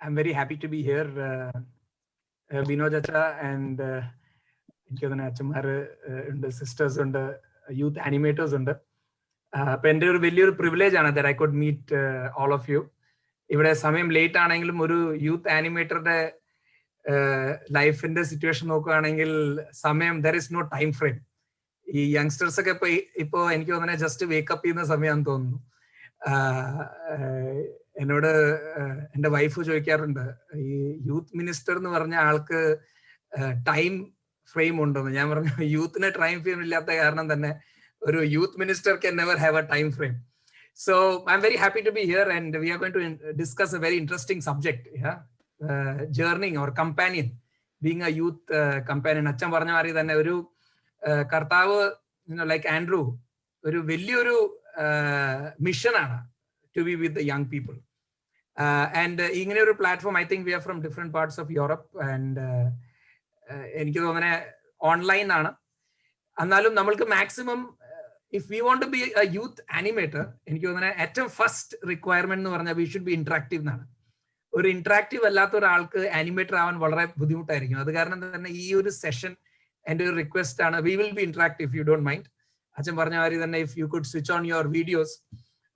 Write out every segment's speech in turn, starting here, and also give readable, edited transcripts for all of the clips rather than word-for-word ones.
I'm very happy to be here. Binod Acha and sisters and youth animators ഉണ്ട്. അപ്പോൾ എൻ്റെ ഒരു വലിയൊരു പ്രിവിലേജ് ആണ് that I could meet all of you. ഇവിടെ സമയം ലേറ്റ് ആണെങ്കിലും ഒരു യൂത്ത് ആനിമേറ്ററുടെ ലൈഫിന്റെ സിറ്റുവേഷൻ നോക്കുകയാണെങ്കിൽ സമയം there is no time frame. ഈ യങ്സ്റ്റേഴ്സ് ഒക്കെ ഇപ്പോ എനിക്ക് തോന്നുന്നത് ജസ്റ്റ് വേക്കപ്പ് ചെയ്യുന്ന സമയമാണെന്ന് തോന്നുന്നു. എന്നോട് എൻ്റെ വൈഫ് ചോദിക്കാറുണ്ട്, ഈ യൂത്ത് മിനിസ്റ്റർ എന്ന് പറഞ്ഞ ആൾക്ക് ടൈം ഫ്രെയിം ഉണ്ടെന്ന്. ഞാൻ പറഞ്ഞു, യൂത്തിന് ടൈം ഫ്രെയിം ഇല്ലാത്ത കാരണം തന്നെ ഒരു youth minister can never have a time frame. So I'm very happy to be here and we are going to discuss a very interesting subject. Journeying or companion, being a youth companion. അച്ഛൻ പറഞ്ഞ മാതിരി തന്നെ ഒരു കർത്താവ് like Andrew ഒരു വലിയൊരു മിഷനാണ് to be with the young people. And ഇങ്ങനെ ഒരു platform, I think we are from different parts of Europe and എനിക്ക് തോന്നുന്നത് ഓൺലൈൻ ആണ്. എന്നാലും നമ്മൾക്ക് maximum if we want to be a youth animator, എനിക്ക് തോന്നുന്നത് ഏറ്റവും ഫസ്റ്റ് റിക്വയർമെന്റ് എന്ന് പറഞ്ഞാൽ വി ഷുഡ് ബി ഇന്ററാക്റ്റീവ് എന്നാണ്. ഒരു ഇന്ററാക്റ്റീവ് അല്ലാത്ത ഒരാൾക്ക് ആനിമേറ്റർ ആവാൻ വളരെ ബുദ്ധിമുട്ടായിരിക്കും. അത് കാരണം തന്നെ ഈ ഒരു സെഷൻ എൻ്റെ ഒരു റിക്വസ്റ്റ് ആണ്, V will B interactive if you don't mind. അച്ഛൻ പറഞ്ഞ മാതിരി തന്നെ if you could switch on your videos,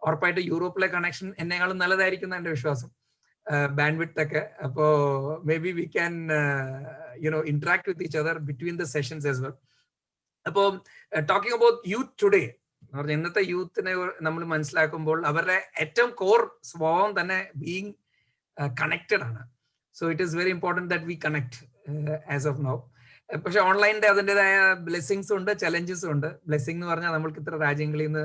ഉറപ്പായിട്ട് യൂറോപ്പിലെ കണക്ഷൻ എന്നെക്കാളും നല്ലതായിരിക്കും എൻ്റെ വിശ്വാസം, ബാൻഡ് വിഡ്ത്ത് ഒക്കെ. അപ്പോ may be we can interact with each other between the sessions as well. അപ്പോൾ ടോക്കിംഗ് അബൌട്ട് യൂത്ത് ടുഡേ എന്ന് പറഞ്ഞാൽ ഇന്നത്തെ യൂത്തിനെ നമ്മൾ മനസ്സിലാക്കുമ്പോൾ അവരുടെ ഏറ്റവും കോർ സ്വഭാവം തന്നെ ബീയിങ് കണക്റ്റഡ് ആണ്. So it is very important that we connect as of now. പക്ഷെ ഓൺലൈനിന്റെ അതിൻ്റെതായ ബ്ലെസ്സിങ്സും ഉണ്ട്, ചലഞ്ചസും ഉണ്ട്. ബ്ലെസ്സിങ് എന്ന് പറഞ്ഞാൽ നമ്മൾക്ക് ഇത്ര രാജ്യങ്ങളിൽ നിന്ന്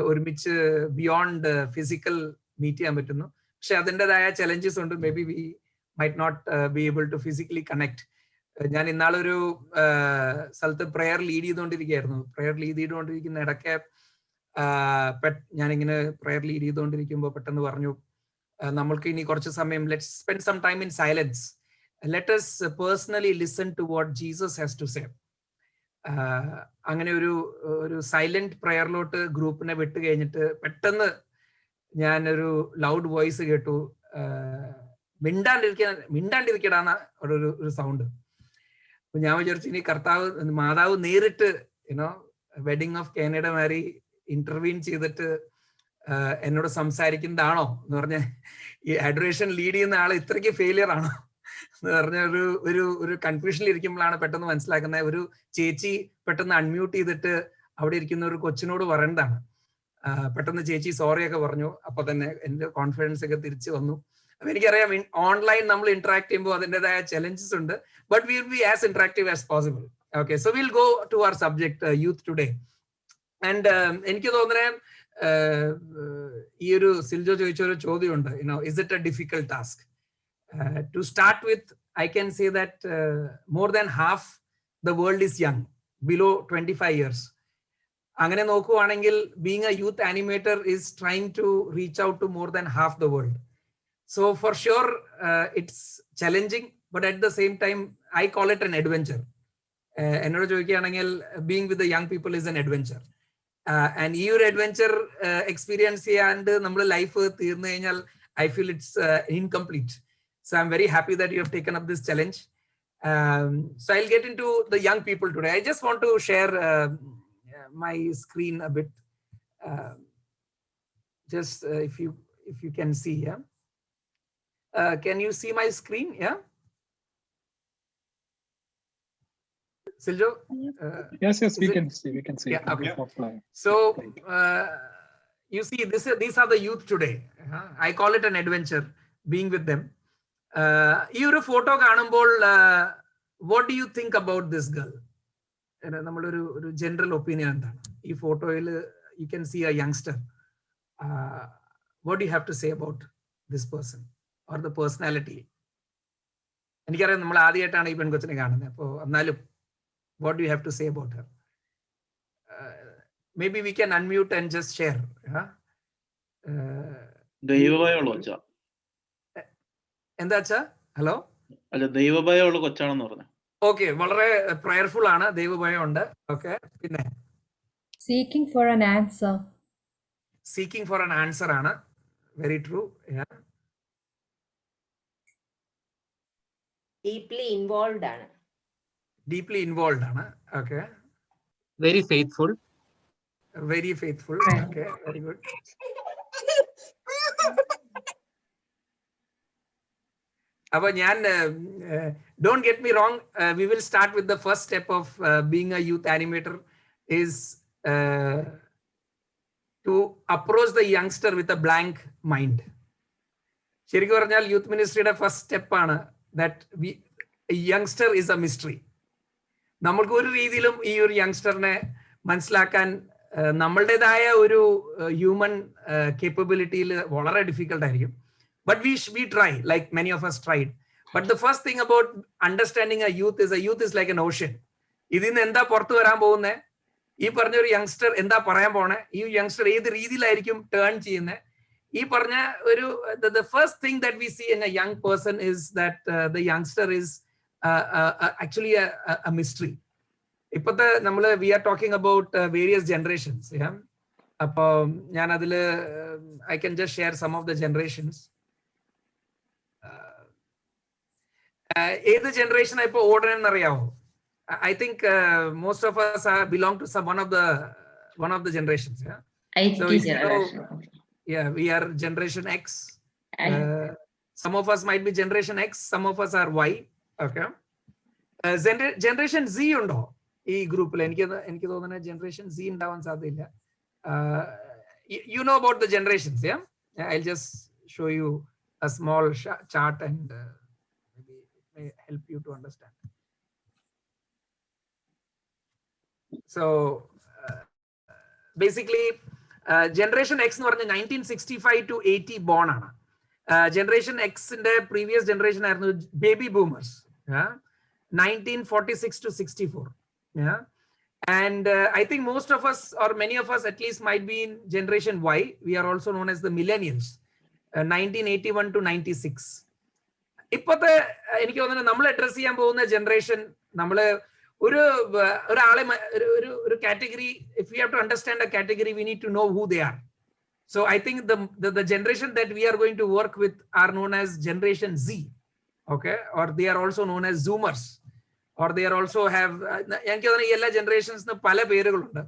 ഒരുമിച്ച് ബിയോണ്ട് ഫിസിക്കൽ മീറ്റ് ചെയ്യാൻ പറ്റുന്നു. പക്ഷെ അതിൻ്റെതായ ചലഞ്ചസ് ഉണ്ട്. Maybe we might not be able to physically connect. ഞാൻ ഇന്നാളൊരു സ്ഥലത്ത് പ്രെയർ ലീഡ് ചെയ്തുകൊണ്ടിരിക്കുകയായിരുന്നു. പ്രെയർ ലീഡ് ചെയ്തുകൊണ്ടിരിക്കുന്ന ഇടയ്ക്ക് ഞാനിങ്ങനെ പ്രെയർ ലീഡ് ചെയ്തുകൊണ്ടിരിക്കുമ്പോൾ പെട്ടെന്ന് പറഞ്ഞു, നമ്മൾക്ക് ഇനി കുറച്ച് സമയം let's spend some time in silence, let us personally listen to what Jesus has to say. അങ്ങനെ ഒരു സൈലന്റ് പ്രെയറിലോട്ട് ഗ്രൂപ്പിനെ വിട്ട് കഴിഞ്ഞിട്ട് പെട്ടെന്ന് ഞാനൊരു ലൗഡ് വോയിസ് കേട്ടു, മിണ്ടാണ്ടിരിക്കടാന്ന ഒരു സൗണ്ട്. അപ്പൊ ഞാൻ വിചാരിച്ചു ഇനി മാതാവ് നേരിട്ട് വെഡിങ് ഓഫ് കാനയുടെ മാതിരി ഇന്റർവീൻ ചെയ്തിട്ട് എന്നോട് സംസാരിക്കുന്നതാണോ എന്ന് പറഞ്ഞ, ഈ അഡോറേഷൻ ലീഡ് ചെയ്യുന്ന ആൾ ഇത്രയ്ക്ക് ഫെയിലിയർ ആണോ എന്ന് പറഞ്ഞ ഒരു കൺഫ്യൂഷനിൽ ഇരിക്കുമ്പോഴാണ് പെട്ടെന്ന് മനസ്സിലാക്കുന്നത്. ഒരു ചേച്ചി പെട്ടെന്ന് അൺമ്യൂട്ട് ചെയ്തിട്ട് അവിടെ ഇരിക്കുന്ന ഒരു കൊച്ചിനോട് പറയേണ്ടതാണ്. പെട്ടെന്ന് ചേച്ചി സോറി ഒക്കെ പറഞ്ഞു. അപ്പൊ തന്നെ എന്റെ കോൺഫിഡൻസ് ഒക്കെ തിരിച്ചു വന്നു. അപ്പൊ എനിക്കറിയാം ഓൺലൈൻ നമ്മൾ ഇന്ററാക്ട് ചെയ്യുമ്പോൾ അതിൻ്റെതായ ചലഞ്ചസ് ഉണ്ട്, but we will be as interactive as possible. Okay, so will go to our subject youth today. And എനിക്ക് തോന്നുന്നത് ഈ ഒരു സിൽജോ ചോദിച്ച ഒരു ചോദ്യമുണ്ട്, is it a difficult task? To start with, I can say that more than half the world is young, below 25 years. അങ്ങനെ നോക്കുവാണെങ്കിൽ being a youth animator is trying to reach out to more than half the world. So for sure it's challenging, but at the same time I call it an adventure. എന്നോട് ചോദിക്കുകയാണെങ്കിൽ being with the young people is an adventure. And ഈ ഒരു adventure experience ചെയ്യാണ്ട് നമ്മൾ life തീർന്നു കഴിഞ്ഞാൽ I feel it's incomplete. So I'm very happy that you have taken up this challenge. So I'll get into the young people today. I just want to share my screen a bit. Just if you can see, yeah. Can you see my screen? Yeah. Siljo? Yes, we can see. We can see. Yeah, okay. So you see, these are the youth today. I call it an adventure being with them. ഈ ഒരു photo കാണുമ്പോൾ what do you think about this girl? നമ്മളൊരു general opinion എന്താണ് ഈ ഫോട്ടോയിൽ? You can see a youngster. What do you have to say about this person or the personality? എനിക്കറിയാം നമ്മൾ ആദ്യമായിട്ടാണ് ഈ പെൺകൊച്ചിനെ കാണുന്നത്, അപ്പോൾ എന്നാലും what do you have to say about her? Maybe we can unmute and just share. എന്താ വെച്ചാ? ഹലോ, അല്ല, ദൈവഭയമുള്ള കൊച്ചാണെന്ന് പറഞ്ഞു. ഓക്കെ, വളരെ പ്രയർഫുൾ ആണ്, ദൈവഭയം ഉണ്ട്. ഓക്കെ, പിന്നെ seeking for an answer. Seeking for an answer ആണ്. Very true. ഡീപ്ലി ഇൻവോൾവ് ആണ്. ഡീപ്ലി ഇൻവോൾവ് ആണ്. Okay. Very faithful. Very faithful. Okay, very good. But don't get me wrong, we will start with the first step of being a youth animator is to approach the youngster with a blank mind. ശരിക്കും പറഞ്ഞാൽ youth മിനിസ്ട്രിയുടെ first സ്റ്റെപ്പാണ് that youngster is a mystery. നമ്മൾക്ക് ഒരു രീതിയിലും ഈ ഒരു യങ്സ്റ്ററിനെ മനസ്സിലാക്കാൻ നമ്മളുടേതായ ഒരു ഹ്യൂമൻ കേപ്പബിലിറ്റിയിൽ വളരെ ഡിഫിക്കൽട്ട് ആയിരിക്കും. But we try, like many of us tried. But the first thing about understanding a youth is like an ocean. ഇതിന്ന് എന്താ പുറത്തു വരാൻ പോകുന്നത്, ഈ പറഞ്ഞ ഒരു യങ്സ്റ്റർ എന്താ പറയാൻ പോണേ, ഈ യങ്സ്റ്റർ ഏത് രീതിയിലായിരിക്കും ടേൺ ചെയ്യുന്നത്, ഈ പറഞ്ഞ ഒരു the first thing that we see in a young person is that the youngster is actually a mystery. ഇപ്പോഴത്തെ നമ്മള് we are talking about various generations. അപ്പൊ ഞാൻ അതില് I can just share some of the generations. ഏത് generation ഇപ്പൊ ഓടണമെന്ന് അറിയാമോ? I think most of us belong to one of the generations. So generation. Yeah, we are generation X. Some of us might be generation X, some of us are Y. Okay. Generation Z ഉണ്ടോ ഈ ഗ്രൂപ്പിൽ? എനിക്ക് തോന്നുന്നത് generation Z ഉണ്ടാവാൻ സാധ്യതയില്ല. You know about the generations, yeah? I'll just show you a small chart and maybe it may help you to understand. So basically generation X എന്ന് പറഞ്ഞ 1965 to 80 born ആണ്. generation X ന്റെ previous generation ആയിരുന്നു baby boomers, 1946 to 64. Yeah. And I think most of us, or many of us at least, might be in generation Y. We are also known as the millennials, 1981 to 96. ഇപ്പോഴത്തെ എനിക്ക് തോന്നുന്നത് നമ്മൾ address ചെയ്യാൻ പോകുന്ന generation, നമ്മള് ഒരാളെ ഒരു category, if we have to understand a category, we need to know who they are. So I think the generation that we are going to work with are known as generation Z. Okay, or they are also known as Zoomers, or they are also have എനിക്ക് തോന്നുന്നു എല്ലാ ജനറേഷൻസിന് പല പേരുകളുണ്ട്.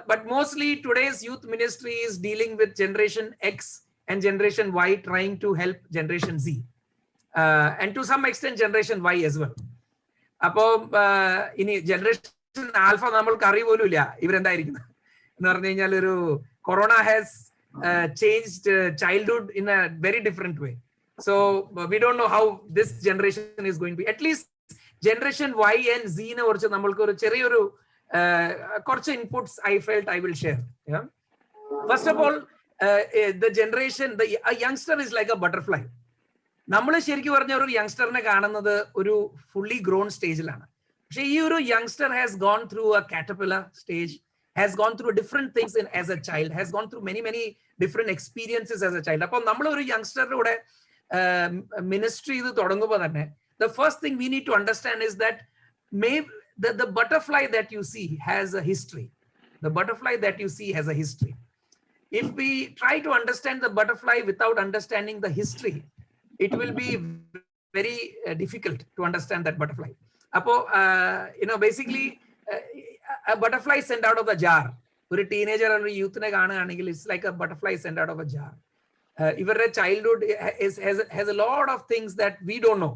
But mostly today's youth ministry is dealing with generation X and generation Y, trying to help generation Z, and to some extent generation Y as well. അപ്പോ ഇനി generation alpha നമ്മൾക്ക് അറിയുപോലും ഇല്ല ഇവരെന്തായിരിക്കുന്നത് എന്ന് പറഞ്ഞു കഴിഞ്ഞാൽ. ഒരു corona has changed childhood in a very different way. So we don't know how this generation is going to be. At least generation Y and സീനെ കുറിച്ച് നമ്മൾക്ക് ഒരു ചെറിയൊരു കുറച്ച് inputs I felt I will share. First of all, the generation, youngster is like a butterfly. നമ്മൾ ശരിക്കും പറഞ്ഞ ഒരു യങ്സ്റ്ററിനെ കാണുന്നത് ഒരു ഫുള്ളി ഗ്രോൺ സ്റ്റേജിലാണ്. പക്ഷെ ഈ ഒരു youngster has gone through a caterpillar stage, has gone through different things as a child, has gone through many different experiences as a child. അപ്പം നമ്മൾ ഒരു യങ്സ്റ്ററുടെ കൂടെ മിനിസ്ട്രി ഇത് തുടങ്ങുമ്പോൾ തന്നെ the first thing we need to understand is that the butterfly that you see has a history. The butterfly that you see has a history. If we try to understand the butterfly without understanding the history, it will be very difficult to understand that butterfly. Appo basically a butterfly sent out of a jar. ഒരു teenager or youth ne കാണുകയാണെങ്കിൽ it's like a butterfly sent out of a jar. Ivarde childhood has a lot of things that we don't know.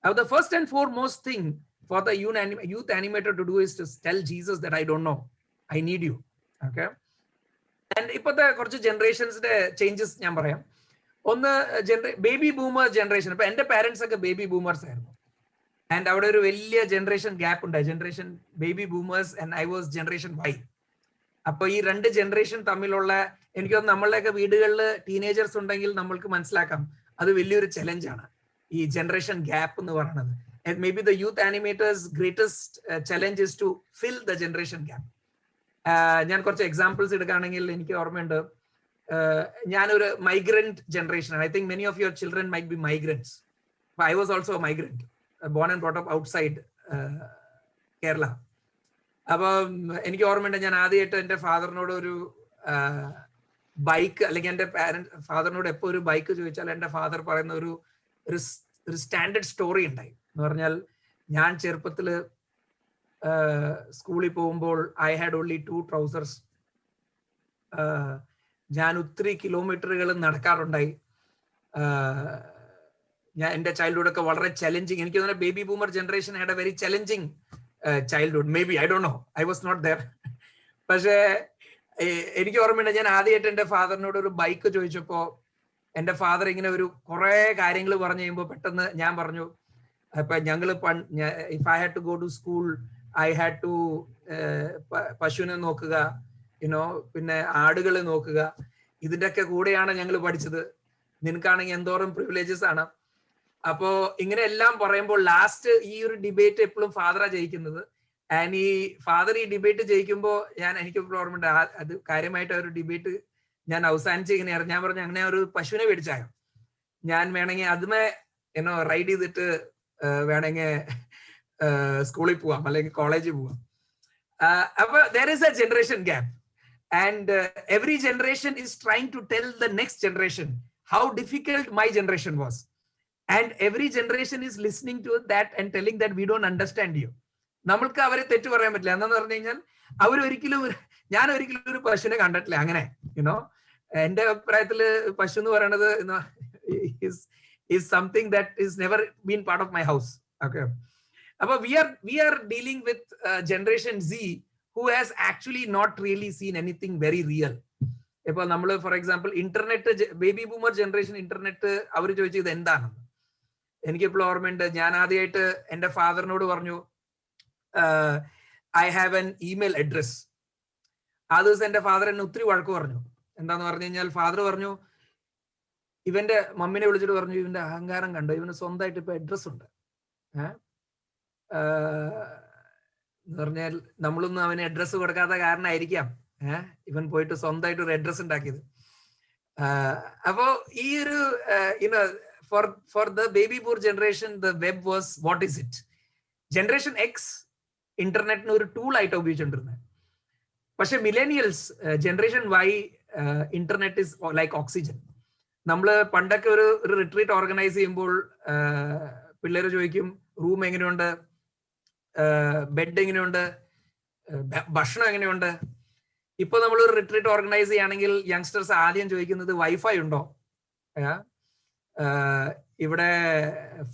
Now, the first and foremost thing for the youth animator to do is to tell Jesus that I don't know, I need you. Okay. And ipotte korchu generations de changes njan parayam. One baby boomer generation. Appo ende parents okke baby boomers aayirunnu, and avade oru velliya generation gap undu, generation baby boomers and I was generation Y. appo ee rendu generation തമ്മിലുള്ള എനിക്ക് തോന്നുന്നു നമ്മളുടെയൊക്കെ വീടുകളിൽ teenagers ഉണ്ടെങ്കിൽ നമ്മൾക്ക് മനസ്സിലാക്കാം അത് വലിയൊരു ചലഞ്ച് ആണ് ഈ ജനറേഷൻ ഗ്യാപ്പ് എന്ന് പറയുന്നത്. Maybe the youth animators greatest challenge is to fill the generation gap. ഞാൻ കുറച്ച് എക്സാമ്പിൾസ് എടുക്കുകയാണെങ്കിൽ എനിക്ക് ഓർമ്മയുണ്ട്, ഞാനൊരു മൈഗ്രന്റ് ജനറേഷൻ ആണ്. I think many of your children might be migrants. I was also a migrant, born and brought up outside Kerala. അപ്പം എനിക്ക് ഓർമ്മയുണ്ട്, ഞാൻ ആദ്യമായിട്ട് എൻ്റെ ഫാദറിനോട് ഒരു ബൈക്ക്, അല്ലെങ്കിൽ എൻ്റെ ഫാദറിനോട് എപ്പോൾ ഒരു ബൈക്ക് ചോദിച്ചാൽ എൻ്റെ ഫാദർ പറയുന്ന ഒരു ഒരു സ്റ്റാൻഡേർഡ് സ്റ്റോറി ഉണ്ടായി. എന്ന് പറഞ്ഞാൽ ഞാൻ ചെറുപ്പത്തില് സ്കൂളിൽ പോകുമ്പോൾ ഐ ഹാഡ് ഓൺലി 2 trousers. ഞാൻ ഒത്തിരി കിലോമീറ്ററുകൾ നടക്കാറുണ്ടായി. ഞാൻ എൻ്റെ ചൈൽഡ്ഹുഡ് ഒക്കെ വളരെ ചലഞ്ചിങ്. എനിക്ക് തോന്നുന്നു baby boomer generation had a very challenging childhood. Maybe, I don't know, I was not there. പക്ഷേ എനിക്ക് ഓർമ്മയുണ്ട്, ഞാൻ ആദ്യമായിട്ട് എൻ്റെ ഫാദറിനോട് ഒരു ബൈക്ക് ചോദിച്ചപ്പോൾ എൻ്റെ ഫാദർ ഇങ്ങനെ ഒരു കുറെ കാര്യങ്ങൾ പറഞ്ഞു കഴിയുമ്പോൾ പെട്ടെന്ന് ഞാൻ പറഞ്ഞു, ഇപ്പൊ ഞങ്ങള് if I had to go to school, I had to പശുവിനെ നോക്കുക, യുനോ, പിന്നെ ആടുകളെ നോക്കുക, ഇതിന്റെ ഒക്കെ കൂടെയാണ് ഞങ്ങൾ പഠിച്ചത്. നിനക്കാണെങ്കിൽ എന്തോരം പ്രിവിലേജസ് ആണ്. അപ്പോ ഇങ്ങനെ എല്ലാം പറയുമ്പോൾ ലാസ്റ്റ് ഈ ഒരു ഡിബേറ്റ് എപ്പോഴും ഫാദറാ ജയിക്കുന്നത്. ആൻഡ് ഈ ഫാദർ ഈ ഡിബേറ്റ് ജയിക്കുമ്പോൾ എനിക്ക് ഓർമ്മയുണ്ട്, അത് കാര്യമായിട്ട് ഒരു ഡിബേറ്റ് ഞാൻ അവസാനിച്ച് ഇങ്ങനെയായിരുന്നു. ഞാൻ പറഞ്ഞു, അങ്ങനെ ഒരു പശുവിനെ മേടിച്ചായോ, ഞാൻ വേണമെങ്കിൽ അതുമേ റൈഡ് ചെയ്തിട്ട് വേണമെങ്കിൽ സ്കൂളിൽ പോവാം അല്ലെങ്കിൽ കോളേജിൽ പോവാം. അപ്പൊ there is a generation gap and every generation is trying to tell the next generation how difficult my generation was, and every generation is listening to that and telling that we don't understand you. നമ്മൾക്ക് അവരെ തെറ്റു പറയാൻ പറ്റില്ല. എന്താന്ന് പറഞ്ഞു കഴിഞ്ഞാൽ ഞാൻ ഒരിക്കലും ഒരു പശുവിനെ കണ്ടിട്ടില്ല. അങ്ങനെ യുനോ, എന്റെ അഭിപ്രായത്തില് പശു എന്ന് പറയുന്നത് is something that is never been part of my house. Okay. But we are dealing with generation Z who has actually not really seen anything very real. Ipo nammal for example internet, baby boomer generation internet avaru choichu idu endana enike ippo ormayunde. njan adiyayittu ende father nodu parnu I have an email address. adu ende father ennu uttri valku parnu. endanu parnu kennal father parnu, ഇവന്റെ മമ്മിനെ വിളിച്ചിട്ട് പറഞ്ഞു, ഇവന്റെ അഹങ്കാരം കണ്ടോ, ഇവന് സ്വന്തമായിട്ട് ഇപ്പൊ address ഉണ്ട്. എന്ന് പറഞ്ഞാൽ നമ്മളൊന്നും അവന് അഡ്രസ് കൊടുക്കാത്ത കാരണമായിരിക്കാം ഇവൻ പോയിട്ട് സ്വന്തമായിട്ട് ഒരു അഡ്രസ് ഉണ്ടാക്കിയത്. അപ്പോ ഈ ഒരു for the baby boomer generation the web was what is it. Generation X ഇന്റർനെറ്റിന് ഒരു ടൂൾ ആയിട്ട് ഉപയോഗിച്ചുകൊണ്ടിരുന്നത്. പക്ഷെ millennials, generation Y, internet is like oxygen. നമ്മള് പണ്ടൊക്കെ ഒരു റിട്രീറ്റ് ഓർഗനൈസ് ചെയ്യുമ്പോൾ പിള്ളേർ ചോദിക്കും, റൂം എങ്ങനെയുണ്ട്, ബെഡ് എങ്ങനെയുണ്ട്, ഭക്ഷണം എങ്ങനെയുണ്ട്. ഇപ്പൊ നമ്മൾ ഒരു റിട്രീറ്റ് ഓർഗനൈസ് ചെയ്യുകയാണെങ്കിൽ യങ്സ്റ്റേഴ്സ് ആദ്യം ചോദിക്കുന്നത് വൈഫൈ ഉണ്ടോ, ഇവിടെ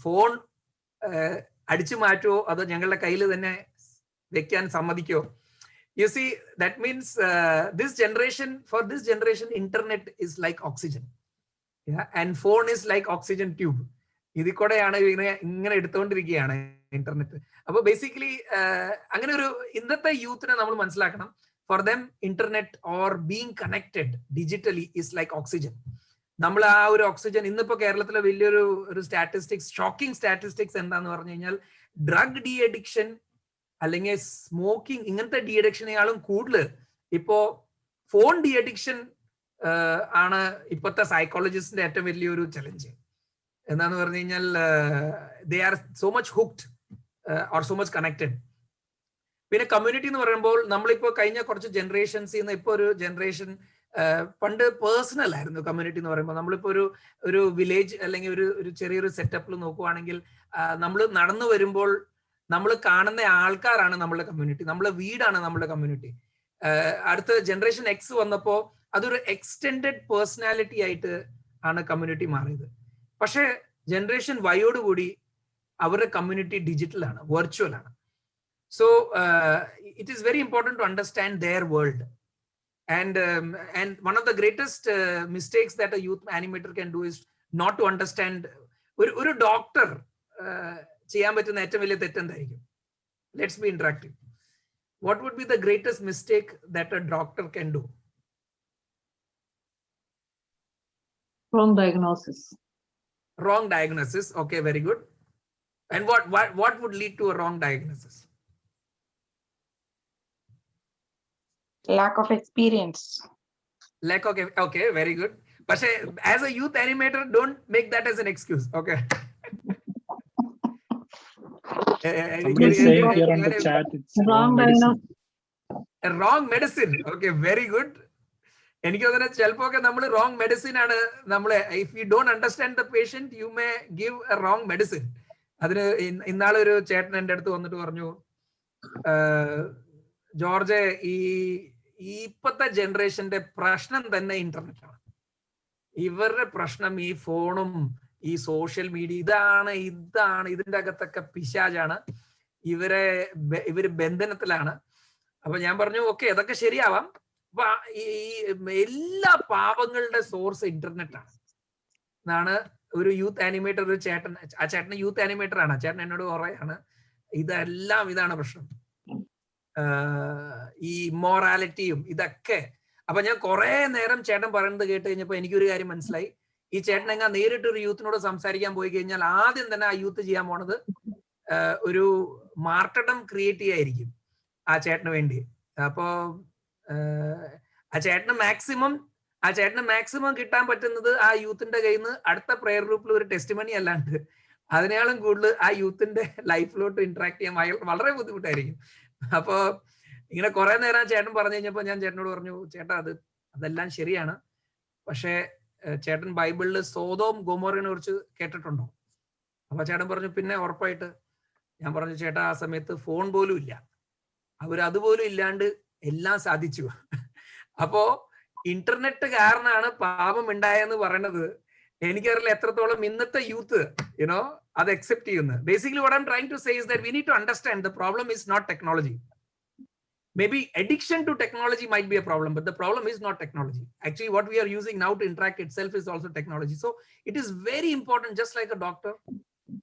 ഫോൺ അടിച്ചു മാറ്റുമോ, അതോ ഞങ്ങളുടെ കയ്യിൽ തന്നെ വെക്കാൻ സമ്മതിക്കോ. You see, that means for this generation, internet is like oxygen. Yeah, and phone is like oxygen tube. ഇതിൽ കൂടെയാണ് ഇങ്ങനെ എടുത്തുകൊണ്ടിരിക്കുകയാണ് ഇന്റർനെറ്റ്. അപ്പൊ ബേസിക്കലി അങ്ങനെ ഒരു ഇന്നത്തെ യൂത്തിനെ നമ്മൾ മനസ്സിലാക്കണം. For them internet or being connected digitally is like oxygen. നമ്മൾ ആ ഒരു ഓക്സിജൻ, ഇന്നിപ്പോ കേരളത്തിലെ വലിയൊരു സ്റ്റാറ്റിസ്റ്റിക്സ്, ഷോക്കിംഗ് സ്റ്റാറ്റിസ്റ്റിക്സ് എന്താന്ന് പറഞ്ഞു കഴിഞ്ഞാൽ, ഡ്രഗ് ഡി അഡിക്ഷൻ അല്ലെങ്കിൽ സ്മോക്കിംഗ്, ഇങ്ങനത്തെ ഡി അഡിക്ഷനേക്കാളും കൂടുതൽ ഇപ്പോ ഫോൺ ഡി അഡിക്ഷൻ ആണ് ഇപ്പോഴത്തെ സൈക്കോളജിസ്റ്റിന്റെ ഏറ്റവും വലിയൊരു ചലഞ്ച്. എന്താന്ന് പറഞ്ഞു കഴിഞ്ഞാൽ they are so much hooked or so much connected. പിന്നെ കമ്മ്യൂണിറ്റി എന്ന് പറയുമ്പോൾ നമ്മളിപ്പോ കഴിഞ്ഞ കുറച്ച് ജനറേഷൻസ് ഇപ്പൊ ഒരു ജനറേഷൻ, പണ്ട് പേഴ്സണൽ ആയിരുന്നു കമ്മ്യൂണിറ്റി എന്ന് പറയുമ്പോൾ. നമ്മളിപ്പോ ഒരു വില്ലേജ് അല്ലെങ്കിൽ ഒരു ചെറിയൊരു സെറ്റപ്പിൽ നോക്കുവാണെങ്കിൽ, നമ്മൾ നടന്നു വരുമ്പോൾ നമ്മൾ കാണുന്ന ആൾക്കാരാണ് നമ്മളുടെ കമ്മ്യൂണിറ്റി, നമ്മളെ വീടാണ് നമ്മളുടെ കമ്മ്യൂണിറ്റി. അടുത്ത ജനറേഷൻ എക്സ് വന്നപ്പോ അതൊരു എക്സ്റ്റെൻഡഡ് പേഴ്സണാലിറ്റി ആയിട്ട് ആണ് കമ്മ്യൂണിറ്റി മാറിയത്. പക്ഷെ ജനറേഷൻ വൈയോടുകൂടി അവരുടെ കമ്മ്യൂണിറ്റി ഡിജിറ്റൽ ആണ്, വെർച്വൽ ആണ്. So it is very important to understand their world. And one of the greatest mistakes that a youth animator can do is not to understand. ഒരു doctor ചെയ്യാൻ പറ്റുന്ന ഏറ്റവും വലിയ തെറ്റെന്തായിരിക്കും? Let's be interactive. What would be the greatest mistake that a doctor can do? Wrong diagnosis. Wrong diagnosis. Okay, very good. And what would lead to a wrong diagnosis? Lack of experience. Okay, very good. But as a youth animator, don't make that as an excuse. Okay. Somebody saying here on the chat, it's Wrong diagnosis. A wrong medicine. Okay, very good. എനിക്ക് തോന്നുന്നത് ചിലപ്പോ ഒക്കെ നമ്മൾ wrong medicine ആണ് നമ്മളെ, if you don't understand the patient you may give A wrong medicine. അതിന് ഇന്നാളൊരു ചേട്ടൻ എൻ്റെ അടുത്ത് വന്നിട്ട് പറഞ്ഞു, ജോർജ്, ഈ ഇപ്പോഴത്തെ ജനറേഷന്റെ പ്രശ്നം തന്നെ ഇന്റർനെറ്റ് ആണ്. ഇവരുടെ പ്രശ്നം ഈ ഫോണും ഈ സോഷ്യൽ മീഡിയ, ഇതാണ് ഇതിന്റെ അകത്തൊക്കെ പിശാചാണ്, ഇവര് ബന്ധനത്തിലാണ്. അപ്പൊ ഞാൻ പറഞ്ഞു, ഓക്കെ, അതൊക്കെ ശരിയാവാം. അപ്പൊ ഈ എല്ലാ പാപങ്ങളുടെ സോഴ്സ് ഇന്റർനെറ്റ് ആണ് എന്നാണ് ഒരു യൂത്ത് ആനിമേറ്റർ, ഒരു ചേട്ടൻ, ആ ചേട്ടൻ യൂത്ത് ആനിമേറ്റർ ആണ്, ആ ചേട്ടൻ എന്നോട് പറയാണ്, ഇതാണ് പ്രശ്നം, ഈ ഇമ്മോറാലിറ്റിയും ഇതൊക്കെ. അപ്പൊ ഞാൻ കുറെ നേരം ചേട്ടൻ പറയുന്നത് കേട്ട് കഴിഞ്ഞപ്പോ എനിക്കൊരു കാര്യം മനസ്സിലായി. ഈ ചേട്ടൻ എങ്ങനെ നേരിട്ട് ഒരു യൂത്തിനോട് സംസാരിക്കാൻ പോയി കഴിഞ്ഞാൽ ആദ്യം തന്നെ ആ യൂത്ത് ചെയ്യാൻ പോണത് ഒരു മാർട്ടഡം ക്രിയേറ്റ് ചെയ്യായിരിക്കും ആ ചേട്ടന് വേണ്ടി. അപ്പോ ആ ചേട്ടന് മാക്സിമം കിട്ടാൻ പറ്റുന്നത് ആ യൂത്തിന്റെ കയ്യിൽ നിന്ന് അടുത്ത പ്രെയർ ഗ്രൂപ്പിൽ ഒരു ടെസ്റ്റിമണി അല്ലാണ്ട് അതിനേക്കാളും കൂടുതൽ ആ യൂത്തിന്റെ ലൈഫിലോട്ട് ഇന്ററാക്ട് ചെയ്യാൻ വളരെ ബുദ്ധിമുട്ടായിരിക്കും. അപ്പോ ഇങ്ങനെ കുറെ നേരം ചേട്ടൻ പറഞ്ഞു കഴിഞ്ഞപ്പോ ഞാൻ ചേട്ടനോട് പറഞ്ഞു, ചേട്ടാ അതെല്ലാം ശരിയാണ്, പക്ഷെ ചേട്ടൻ ബൈബിളിൽ സോദോം ഗൊമോറയെ കുറിച്ച് കേട്ടിട്ടുണ്ടോ? അപ്പൊ ചേട്ടൻ പറഞ്ഞു, പിന്നെ ഉറപ്പായിട്ട്. ഞാൻ പറഞ്ഞു, ചേട്ടാ, ആ സമയത്ത് ഫോൺ പോലും ഇല്ല, അതുപോലും ഇല്ലാണ്ട് എല്ലാം സാധിച്ചു. അപ്പോ ഇന്റർനെറ്റ് കാരണമാണ് പാപം ഉണ്ടായെന്ന് പറയണത് എനിക്കറിയില്ല എത്രത്തോളം ഇന്നത്തെ യൂത്ത് അത് അക്സെപ്റ്റ് ചെയ്യുന്നത്. Basically what I'm trying to say is that we need to understand the problem is not technology. Maybe addiction to technology might be a problem, but the problem is not technology. Actually, what we are using now to interact itself is also technology. So it is very important, just like a doctor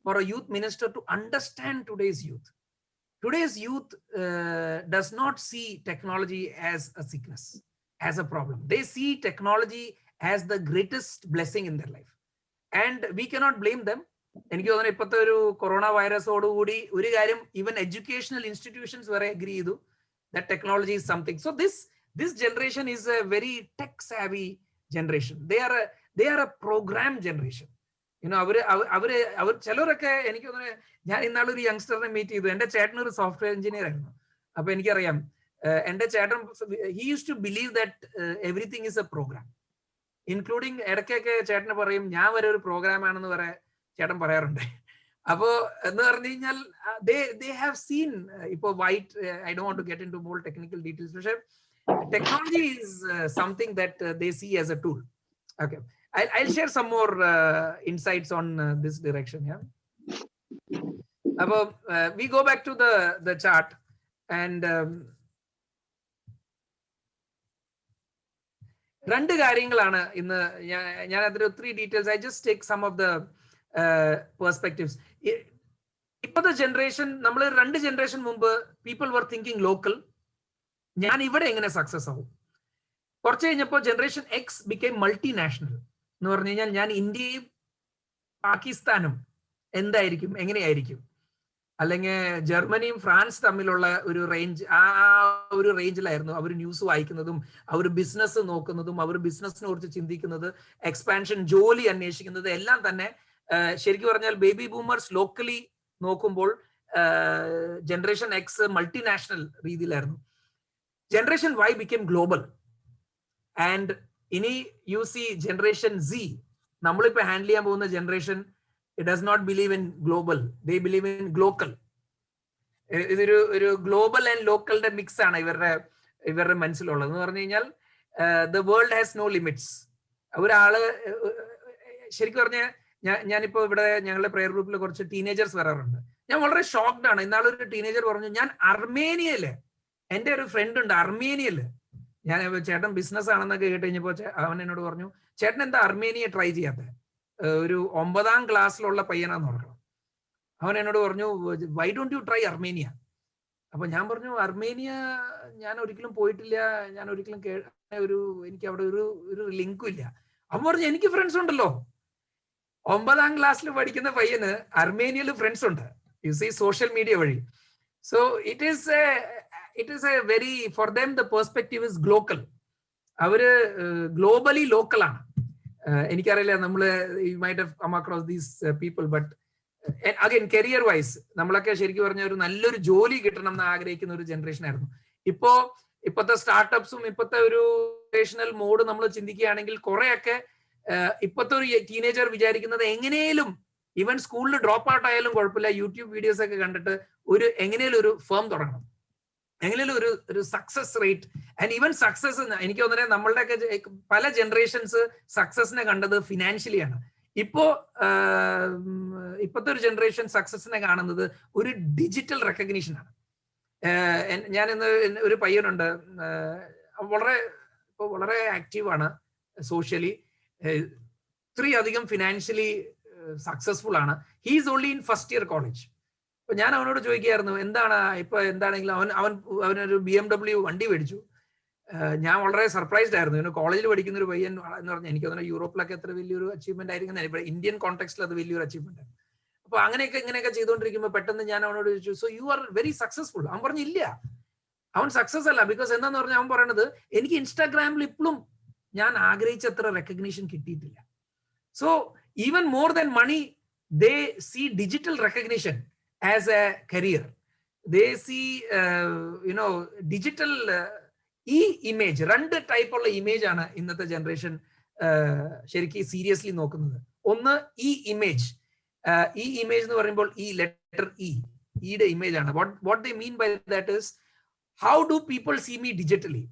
or a youth minister, to understand today's youth. Today's youth does not see technology as a sickness, as a problem. They see technology as the greatest blessing in their life. And we cannot blame them. എനിക്ക് തോന്നുന്നു ഇപ്പോഴത്തെ ഒരു corona വൈറസോടുകൂടി ഒരു കാര്യം even educational institutions വരെ agri ചെയ്തു that technology is something. So this generation is a very tech savvy generation. They are a program generation. അവർ ചിലരൊക്കെ എനിക്ക് തോന്നുന്നു, ഞാൻ ഇന്നാളൊരു യങ്സ്റ്ററിനെ മീറ്റ് ചെയ്തു. എന്റെ ചേട്ടൻ ഒരു സോഫ്റ്റ്വെയർ എഞ്ചിനീയർ ആയിരുന്നു. അപ്പൊ എനിക്കറിയാം, എന്റെ ചേട്ടൻ he used to believe that everything is a program, including ഇടയ്ക്കൊക്കെ ചേട്ടന് പറയും, ഞാൻ വരെ ഒരു പ്രോഗ്രാം ആണെന്ന് വരെ ചേട്ടൻ പറയാറുണ്ട്. അപ്പോ എന്ന് പറഞ്ഞു കഴിഞ്ഞാൽ they have seen ഇപ്പൊ white, I don't want to get into more technical details, പക്ഷെ technology is something that they see as a tool. Okay, I'll share some more insights on this direction. Yeah, അപ്പോ we go back to the chart and രണ്ട് കാര്യങ്ങളാണ് ഇന്ന് ഞാൻ അതിൽ 3 details. I just take some of the perspectives. ഇപ്പോഴത്തെ generation, നമ്മൾ 2 generation മുമ്പ് people were thinking local, ഞാൻ ഇവിടെ എങ്ങനെ സക്സസ് ആവും. കുറച്ച് കഴിഞ്ഞപ്പോൾ ജനറേഷൻ എക്സ് ബിക്കെയിം മൾട്ടിനാഷണൽ എന്ന് പറഞ്ഞു കഴിഞ്ഞാൽ ഞാൻ ഇന്ത്യയും പാകിസ്ഥാനും എന്തായിരിക്കും, എങ്ങനെയായിരിക്കും, അല്ലെങ്കിൽ ജർമ്മനിയും ഫ്രാൻസ് തമ്മിലുള്ള ഒരു റേഞ്ച്, ആ ഒരു റേഞ്ചിലായിരുന്നു അവർ ന്യൂസ് വായിക്കുന്നതും അവർ ബിസിനസ് നോക്കുന്നതും അവർ ബിസിനസിനെ കുറിച്ച് ചിന്തിക്കുന്നത്, എക്സ്പാൻഷൻ, ജോലി അന്വേഷിക്കുന്നത് എല്ലാം തന്നെ. ശരിക്കും പറഞ്ഞാൽ ബേബി ബൂമേഴ്സ് ലോക്കലി നോക്കുമ്പോൾ ജനറേഷൻ എക്സ് മൾട്ടിനാഷണൽ രീതിയിലായിരുന്നു. Generation Y became global. And ഇനി യു സി ജനറേഷൻ സി, നമ്മളിപ്പോ ഹാൻഡിൽ ചെയ്യാൻ പോകുന്ന generation, it does not believe in global, they believe in glocal. ഇതൊരു ഗ്ലോബൽ ആൻഡ് ലോക്കലിന്റെ മിക്സ് ആണ് ഇവരുടെ മനസ്സിലുള്ളത്. എന്ന് പറഞ്ഞു കഴിഞ്ഞാൽ the world has no limits. ഒരാള് ശരിക്കും പറഞ്ഞ ഞാനിപ്പോ ഇവിടെ ഞങ്ങളുടെ പ്രെയർ ഗ്രൂപ്പിൽ കുറച്ച് ടീനേജേഴ്സ് വരാറുണ്ട്. ഞാൻ വളരെ ഷോക്ക്ഡ് ആണ്. ഇന്നാളൊരു ടീനേജർ പറഞ്ഞു, ഞാൻ അർമേനിയയില്, എന്റെ ഒരു ഫ്രണ്ട് ഉണ്ട് അർമേനിയയില്. ഞാൻ ചേട്ടൻ ബിസിനസ് ആണെന്നൊക്കെ കേട്ട് കഴിഞ്ഞപ്പോ അവൻ എന്നോട് പറഞ്ഞു, ചേട്ടൻ എന്താ അർമേനിയ ട്രൈ ചെയ്യാത്ത? ഒരു 9ാം ക്ലാസ്സിലുള്ള പയ്യനാന്ന് ഓർക്കണം. അവൻ എന്നോട് പറഞ്ഞു, why don't you try Armenia? അപ്പൊ ഞാൻ പറഞ്ഞു, അർമേനിയ ഞാൻ ഒരിക്കലും പോയിട്ടില്ല, ഞാൻ ഒരിക്കലും എനിക്ക് അവിടെ ഒരു ലിങ്കും ഇല്ല. അവൻ പറഞ്ഞു, എനിക്ക് ഫ്രണ്ട്സ് ഉണ്ടല്ലോ. 9ാം ക്ലാസ്സിൽ പഠിക്കുന്ന പയ്യന് അർമേനിയയിൽ ഫ്രണ്ട്സ് ഉണ്ട്. യു സീ, സോഷ്യൽ മീഡിയ വഴി. So it is a very, for them the perspective is glocal. അവര് ഗ്ലോബലി ലോക്കലാണ്. എനിക്കറിയില്ല, നമ്മള് you might have come across these people, but again career wise നമ്മളൊക്കെ ശരിക്കും പറഞ്ഞ ഒരു നല്ലൊരു ജോലി കിട്ടണം എന്ന് ആഗ്രഹിക്കുന്ന ഒരു ജനറേഷൻ ആയിരുന്നു. ഇപ്പോഴത്തെ സ്റ്റാർട്ടപ്സും ഇപ്പോഴത്തെ ഒരു എക്സ്പ്ലോറേഷണൽ മോഡ് നമ്മൾ ചിന്തിക്കുകയാണെങ്കിൽ കുറെയൊക്കെ ഇപ്പോഴത്തെ ഒരു ടീനേജർ വിചാരിക്കുന്നത് എങ്ങനെയും ഈവൻ സ്കൂളിൽ ഡ്രോപ്പ് ഔട്ട് ആയാലും കുഴപ്പമില്ല, യൂട്യൂബ് വീഡിയോസ് ഒക്കെ കണ്ടിട്ട് എങ്ങനെയും ഒരു ഫേം തുടങ്ങണം, എങ്ങനെയും ഒരു success rate. And even success എനിക്ക് തോന്നുന്നത് നമ്മളുടെയൊക്കെ പല ജനറേഷൻസ് സക്സസിനെ കണ്ടത് ഫിനാൻഷ്യലിയാണ്. ഇപ്പോഴത്തെ ഒരു ജനറേഷൻ സക്സസിനെ കാണുന്നത് ഒരു ഡിജിറ്റൽ റെക്കഗ്നീഷൻ ആണ്. ഞാൻ ഇന്ന് ഒരു പയ്യനുണ്ട്, വളരെ ആക്റ്റീവാണ് സോഷ്യലി, ഇത്രയും അധികം ഫിനാൻഷ്യലി സക്സസ്ഫുൾ ആണ്. He is only in first year college. അപ്പൊ ഞാൻ അവനോട് ചോദിക്കുകയായിരുന്നു, എന്താണെങ്കിലും അവനൊരു BMW വണ്ടി മേടിച്ചു. ഞാൻ വളരെ സർപ്രൈസ്ഡ് ആയിരുന്നു. കോളേജിൽ പഠിക്കുന്ന ഒരു പയ്യൻ എന്ന് പറഞ്ഞാൽ എനിക്ക് തോന്നുന്നു യൂറോപ്പിലൊക്കെ അത്ര വലിയൊരു അച്ചീവ്മെന്റ് ആയിരിക്കും, ഇവിടെ ഇന്ത്യൻ കോണ്ടെക്സ്റ്റിൽ അത് വലിയൊരു അച്ചീവ്മെന്റ് ആണ്. അപ്പൊ ഇങ്ങനെയൊക്കെ ചെയ്തുകൊണ്ടിരിക്കുമ്പോൾ പെട്ടെന്ന് ഞാൻ അവനോട് ചോദിച്ചു, so you are very successful? അവൻ പറഞ്ഞു ഇല്ല, അവൻ സക്സസ് അല്ല. ബിക്കോസ് എന്താന്ന് പറഞ്ഞാൽ അവൻ പറയണത്, എനിക്ക് ഇൻസ്റ്റാഗ്രാമിൽ ഇപ്പോഴും ഞാൻ ആഗ്രഹിച്ചത്ര റെക്കഗ്നീഷൻ കിട്ടിയിട്ടില്ല. So even more than money they see digital recognition as a career. They see digital ഈ ഇമേജ്, 2 ടൈപ്പുള്ള ഇമേജ് ആണ് ഇന്നത്തെ ജനറേഷൻ ശരിക്കും സീരിയസ്ലി നോക്കുന്നത്. ഒന്ന് ഈ ഇമേജ് എന്ന് പറയുമ്പോൾ ഈ ലെറ്റർ ഇയുടെ ഇമേജ് ആണ്. What they mean by that is how do people see me digitally.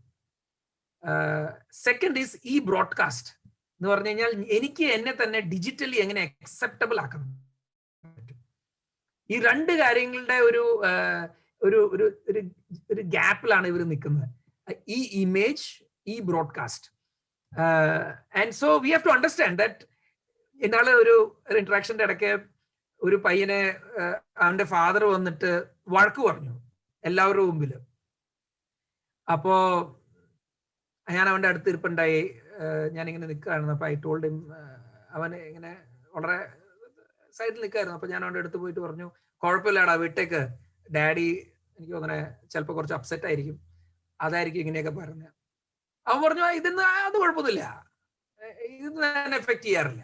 Second is ഈ ബ്രോഡ്കാസ്റ്റ് എന്ന് പറഞ്ഞു കഴിഞ്ഞാൽ എനിക്ക് എന്നെ തന്നെ ഡിജിറ്റലി എങ്ങനെ അക്സെപ്റ്റബിൾ ആക്കണം. ഈ 2 കാര്യങ്ങളുടെ ഒരു ഗ്യാപ്പിലാണ് ഇവർ നിൽക്കുന്നത്. ഈ ഇമേജ്, ഈ broadcast. And so we have to understand that. ഇന്നാള് ഒരു ഇന്ററാക്ഷന്റെ ഇടയ്ക്ക് ഒരു പയ്യനെ അവന്റെ ഫാദർ വന്നിട്ട് വഴക്ക് പറഞ്ഞു എല്ലാവരുടെ മുമ്പിൽ. അപ്പോ ഞാൻ അവന്റെ അടുത്ത് ഇരിപ്പുണ്ടായി, ഞാനിങ്ങനെ നിൽക്കുകയായിരുന്നു. അപ്പൊ ഐ ടോൾഡ് ഹിം, അവൻ ഇങ്ങനെ വളരെ സൈഡിൽ നിൽക്കായിരുന്നു. അപ്പൊ ഞാൻ അവന്റെ അടുത്ത് പോയിട്ട് പറഞ്ഞു, കുഴപ്പമില്ലാടാ, വീട്ടേക്ക് ഡാഡി എനിക്ക് തോന്നണേ ചിലപ്പോൾ കുറച്ച് അപ്സെറ്റ് ആയിരിക്കും, അതായിരിക്കും ഇങ്ങനെയൊക്കെ പറഞ്ഞത്. അവൻ പറഞ്ഞു, അത് കുഴപ്പമൊന്നുമില്ല, ഇത് ഞാൻ എഫക്ട് ചെയ്യാറില്ല.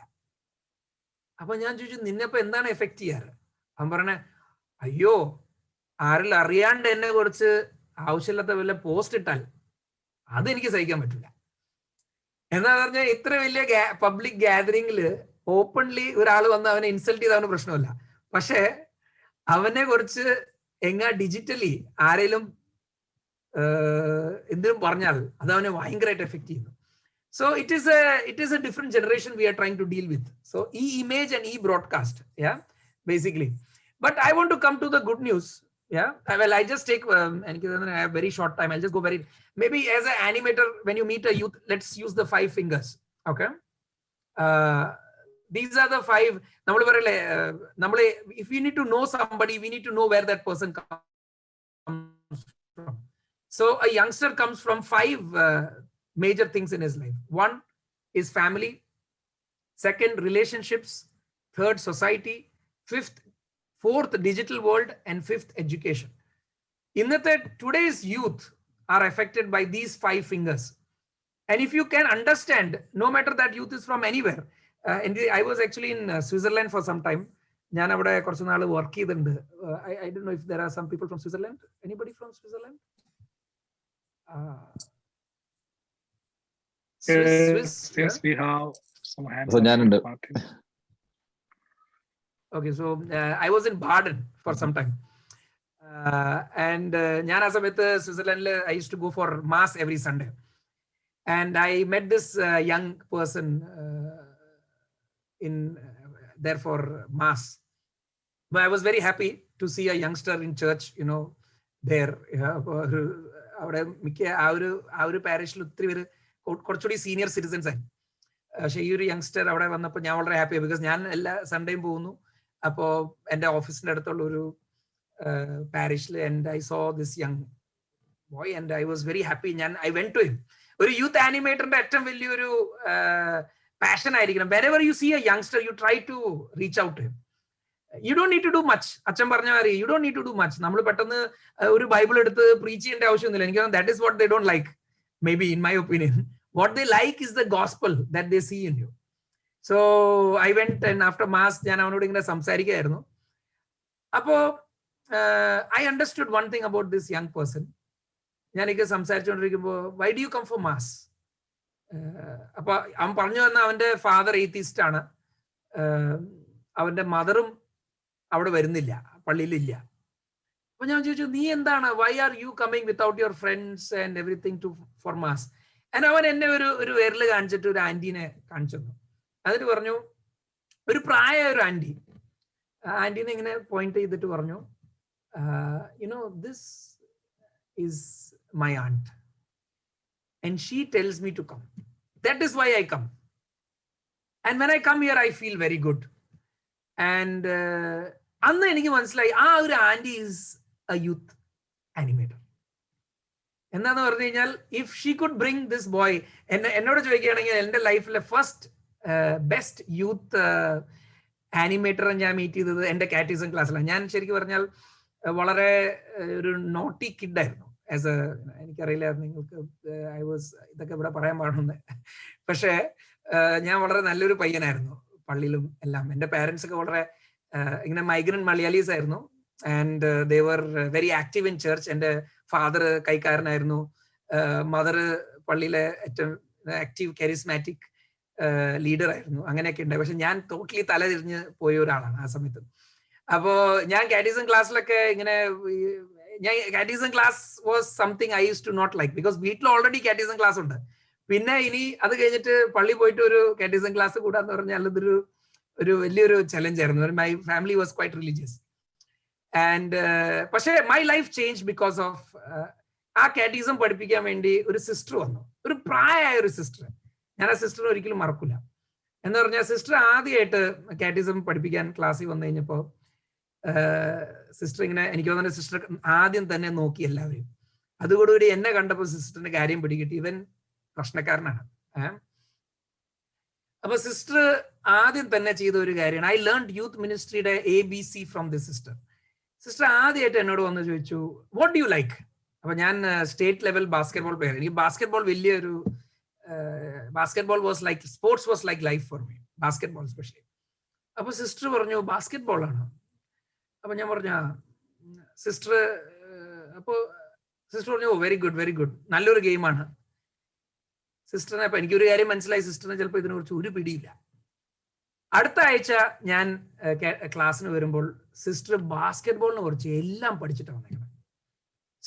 അപ്പൊ ഞാൻ ചോദിച്ചു, നിന്നെപ്പോ എന്താണ് എഫക്ട് ചെയ്യാറ്? അവൻ പറഞ്ഞേ, അയ്യോ, ആരെല്ലാം അറിയാണ്ട് എന്നെ കുറച്ച് ആവശ്യമില്ലാത്ത വല്ല പോസ്റ്റ് ഇട്ടാൽ അതെനിക്ക് സഹിക്കാൻ പറ്റില്ല. എന്താ പറഞ്ഞാൽ ഇത്ര വലിയ പബ്ലിക് ഗാദറിംഗില് ഓപ്പൺലി ഒരാൾ വന്ന് അവനെ ഇൻസൾട്ട് ചെയ്ത അവന് പ്രശ്നമല്ല. പക്ഷെ അവനെ കുറിച്ച് ഡിജിറ്റലി ആരെങ്കിലും എന്തിനും പറഞ്ഞാൽ അത് അവനെ ഭയങ്കരമായിട്ട് എഫക്ട് ചെയ്യുന്നു. So it is a different generation we are trying to deal with. So image and broadcast, yeah, basically. But I want to come to the good news. Yeah, well, I just take and I have very short time. I'll just go maybe as an animator, when you meet a youth, let's use the 5 fingers. Okay, these are the 5. If we need to know somebody, we need to know where that person comes from. So a youngster comes from 5 major things in his life. 1 is family, 2nd relationships, 3rd society, 4th digital world, and 5th education. Today's youth are affected by these 5 fingers. And if you can understand, no matter that youth is from anywhere, I was actually in Switzerland for some time. I don't know if there are some people from Switzerland. Anybody from Switzerland? Swiss, yes, we have some hands. Okay, so I was in Baden for some time. And Switzerland, I used to go for mass every Sunday. And I met this young person there for mass. But I was very happy to see a youngster in church, there. Our parish കുറച്ചുകൂടി senior citizens ആയി. പക്ഷെ ഈ ഒരു youngster അവിടെ വന്നപ്പോൾ ഞാൻ വളരെ ഹാപ്പിയാണ്. ബിക്കോസ് ഞാൻ എല്ലാ സൺഡേയും പോകുന്നു. അപ്പോൾ എൻ്റെ ഓഫീസിൻ്റെ അടുത്തുള്ള ഒരു പാരിഷിൽ and I saw this young boy and I was very happy. I went to him. ഒരു യൂത്ത് ആനിമേറ്ററിന്റെ ഏറ്റവും വലിയൊരു പാഷൻ ആയിരിക്കണം. whenever you see a youngster, you try to reach out to him. You don't need to do much. അച്ഛൻ പറഞ്ഞ മാതിരി you don't need to do much. നമ്മൾ പെട്ടെന്ന് ഒരു ബൈബിൾ എടുത്ത് പ്രീച്ച് ചെയ്യേണ്ട ആവശ്യമൊന്നുമില്ല. എനിക്ക് that is what they don't like, maybe in my opinion. What they like is the gospel that they see in you. So I went and after mass ഞാൻ അവനോട് ഇങ്ങനെ സംസാരിക്കുകയായിരുന്നു. അപ്പോൾ I understood one thing about this young person. ഞാനൊക്കെ സംസാരിച്ചുകൊണ്ടിരിക്കുമ്പോൾ why do you come for mass? അപ്പൊ അവൻ പറഞ്ഞു വന്ന അവന്റെ ഫാദർ എയ്ത്തിസ്റ്റ് ആണ്, അവന്റെ മദറും അവിടെ വരുന്നില്ല, പള്ളിയിലില്ല. അപ്പൊ ഞാൻ ചോദിച്ചു, നീ എന്താണ്, why are you coming without your friends and everything to for mass? And അവൻ എന്നെ ഒരു വിരല് കാണിച്ചിട്ട് ഒരു ആന്റീനെ കാണിച്ചു തന്നു. അതിന് പറഞ്ഞു, ഒരു പ്രായ ഒരു ആന്റി, ആന്റീനെ ഇങ്ങനെ പോയിന്റ് ചെയ്തിട്ട് പറഞ്ഞു, you know this is my and and she tells me to come. That is why I come. And when I come here, I feel very good. And അന്ന് എനിക്ക് മനസ്സിലായി, ആ ഒരു aunty is a youth animator. എന്താന്ന് പറഞ്ഞു കഴിഞ്ഞാൽ, if she could bring this boy, എന്നോട് ചോദിക്കുകയാണെങ്കിൽ എൻ്റെ ലൈഫിലെ ഫസ്റ്റ് ബെസ്റ്റ് യൂത്ത് ആനിമേറ്ററെ ഞാൻ മീറ്റ് ചെയ്തത് എൻ്റെ കാറ്റിസം ക്ലാസ്സിലാണ്. ഞാൻ ശരിക്കും പറഞ്ഞാൽ വളരെ ഒരു നോട്ടി കിഡായിരുന്നു. ആസ് എ, എനിക്കറിയില്ല നിങ്ങൾക്ക് ഐ വാസ് ഇതൊക്കെ ഇവിടെ പറയാൻ പാടുന്നത്, പക്ഷേ ഞാൻ വളരെ നല്ലൊരു പയ്യനായിരുന്നു പള്ളിയിലും എല്ലാം. എൻ്റെ പാരൻസ് ഒക്കെ വളരെ ഇങ്ങനെ മൈഗ്രന്റ് മലയാളീസ് ആയിരുന്നു. And they were very active in church. എൻ്റെ ഫാദർ കൈക്കാരനായിരുന്നു, മദർ പള്ളിയിലെ ഏറ്റവും ആക്റ്റീവ് കരിസ്മാറ്റിക് ലീഡർ ആയിരുന്നു. അങ്ങനെയൊക്കെ ഉണ്ട്. പക്ഷെ ഞാൻ ടോട്ടലി തലതിരിഞ്ഞ് പോയ ഒരാളാണ് ആ സമയത്ത്. അപ്പോ ഞാൻ കാറ്റിസം ക്ലാസ്സിലൊക്കെ ഇങ്ങനെ, ഞാൻ catechism class was something I used to not like, because വീട്ടിൽ ഓൾറെഡി കാറ്റിസം ക്ലാസ് ഉണ്ട്. പിന്നെ ഇനി അത് കഴിഞ്ഞിട്ട് പള്ളി പോയിട്ട് ഒരു കാറ്റിസം ക്ലാസ് കൂടാന്ന് പറഞ്ഞാൽ ഒരു വലിയൊരു ചലഞ്ച് ആയിരുന്നു. My family was quite religious. And പക്ഷേ my life change because of ആ കാറ്റിസം പഠിപ്പിക്കാൻ വേണ്ടി ഒരു സിസ്റ്റർ വന്നു, ഒരു പ്രായമായ ഒരു സിസ്റ്റർ. ഞാൻ ആ സിസ്റ്റർ ഒരിക്കലും മറക്കില്ല. എന്ന് പറഞ്ഞാൽ സിസ്റ്റർ ആദ്യമായിട്ട് കാറ്റിസം പഠിപ്പിക്കാൻ ക്ലാസ്സിൽ വന്നു കഴിഞ്ഞപ്പോൾ സിസ്റ്റർ ഇങ്ങനെ, എനിക്ക് തോന്നുന്ന സിസ്റ്റർ ആദ്യം തന്നെ നോക്കി എല്ലാവരും. അതുകൂടി എന്നെ കണ്ടപ്പോൾ സിസ്റ്ററിന്റെ കാര്യം പിടികിട്ടി, ഇവൻ പ്രശ്നക്കാരനാണ്. അപ്പൊ സിസ്റ്റർ ആദ്യം തന്നെ ചെയ്ത ഒരു കാര്യമാണ്, ഐ ലേൺ യൂത്ത് മിനിസ്ട്രിയുടെ ABC from the sister. Sister ആദ്യമായിട്ട് എന്നോട് വന്ന് ചോദിച്ചു, വാട്ട് ഡു യു ലൈക്ക്? അപ്പൊ ഞാൻ സ്റ്റേറ്റ് ലെവൽ ബാസ്കറ്റ്ബോൾ പ്ലെയർ. എനിക്ക് ബാസ്കറ്റ്ബോൾ വലിയൊരു, basketball was like, sports was like life for me, basketball specially. അപ്പൊ സിസ്റ്റർ പറഞ്ഞു, ബാസ്കറ്റ്ബോൾ ആണ്. അപ്പൊ ഞാൻ പറഞ്ഞ സിസ്റ്റർ, അപ്പോ സിസ്റ്റർ പറഞ്ഞു, ഓ വെരി ഗുഡ് വെരി ഗുഡ്, നല്ലൊരു ഗെയിമാണ്. സിസ്റ്ററിനെ, അപ്പൊ എനിക്കൊരു കാര്യം മനസ്സിലായി, സിസ്റ്ററിനെ ചിലപ്പോൾ ഇതിനെക്കുറിച്ച് ഒരു പിടിയില്ല. അടുത്ത ആഴ്ച ഞാൻ ക്ലാസ്സിന് വരുമ്പോൾ സിസ്റ്റർ ബാസ്കറ്റ്ബോളിനെ കുറിച്ച് എല്ലാം പഠിച്ചിട്ടാണ് വന്നേക്കുന്നത്.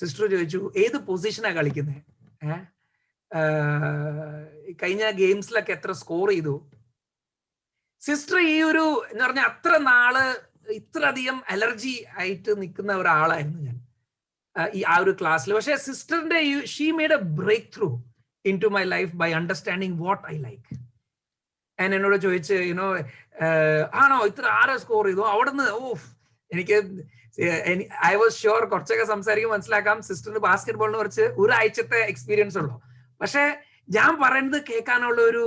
സിസ്റ്റർ ചോദിച്ചു, ഏത് പൊസിഷനാണ് കളിക്കുന്നത്, കഴിഞ്ഞ ഗെയിംസിലൊക്കെ എത്ര സ്കോർ ചെയ്തു. സിസ്റ്റർ ഈ ഒരു എന്ന് പറഞ്ഞാൽ അത്ര നാള് ഇത്രയധികം അലർജി ആയിട്ട് നിൽക്കുന്ന ഒരാളായിരുന്നു ഞാൻ ഈ ആ ഒരു ക്ലാസ്സിൽ. പക്ഷെ സിസ്റ്ററിന്റെ she made a breakthrough into my life by understanding what I like. And എന്നോട് ചോദിച്ച്, യുനോ ആണോ ഇത്ര ആരോ സ്കോർ ചെയ്തു അവിടുന്ന്, എനിക്ക് ഐ വാസ് ഷുവർ കുറച്ചൊക്കെ സംസാരിക്കും മനസ്സിലാക്കാം. സിസ്റ്ററിന് ബാസ്കറ്റ്ബോളിനെ കുറിച്ച് ഒരാഴ്ചത്തെ എക്സ്പീരിയൻസ് ഉള്ളൂ. പക്ഷെ ഞാൻ പറയുന്നത് കേൾക്കാനുള്ള ഒരു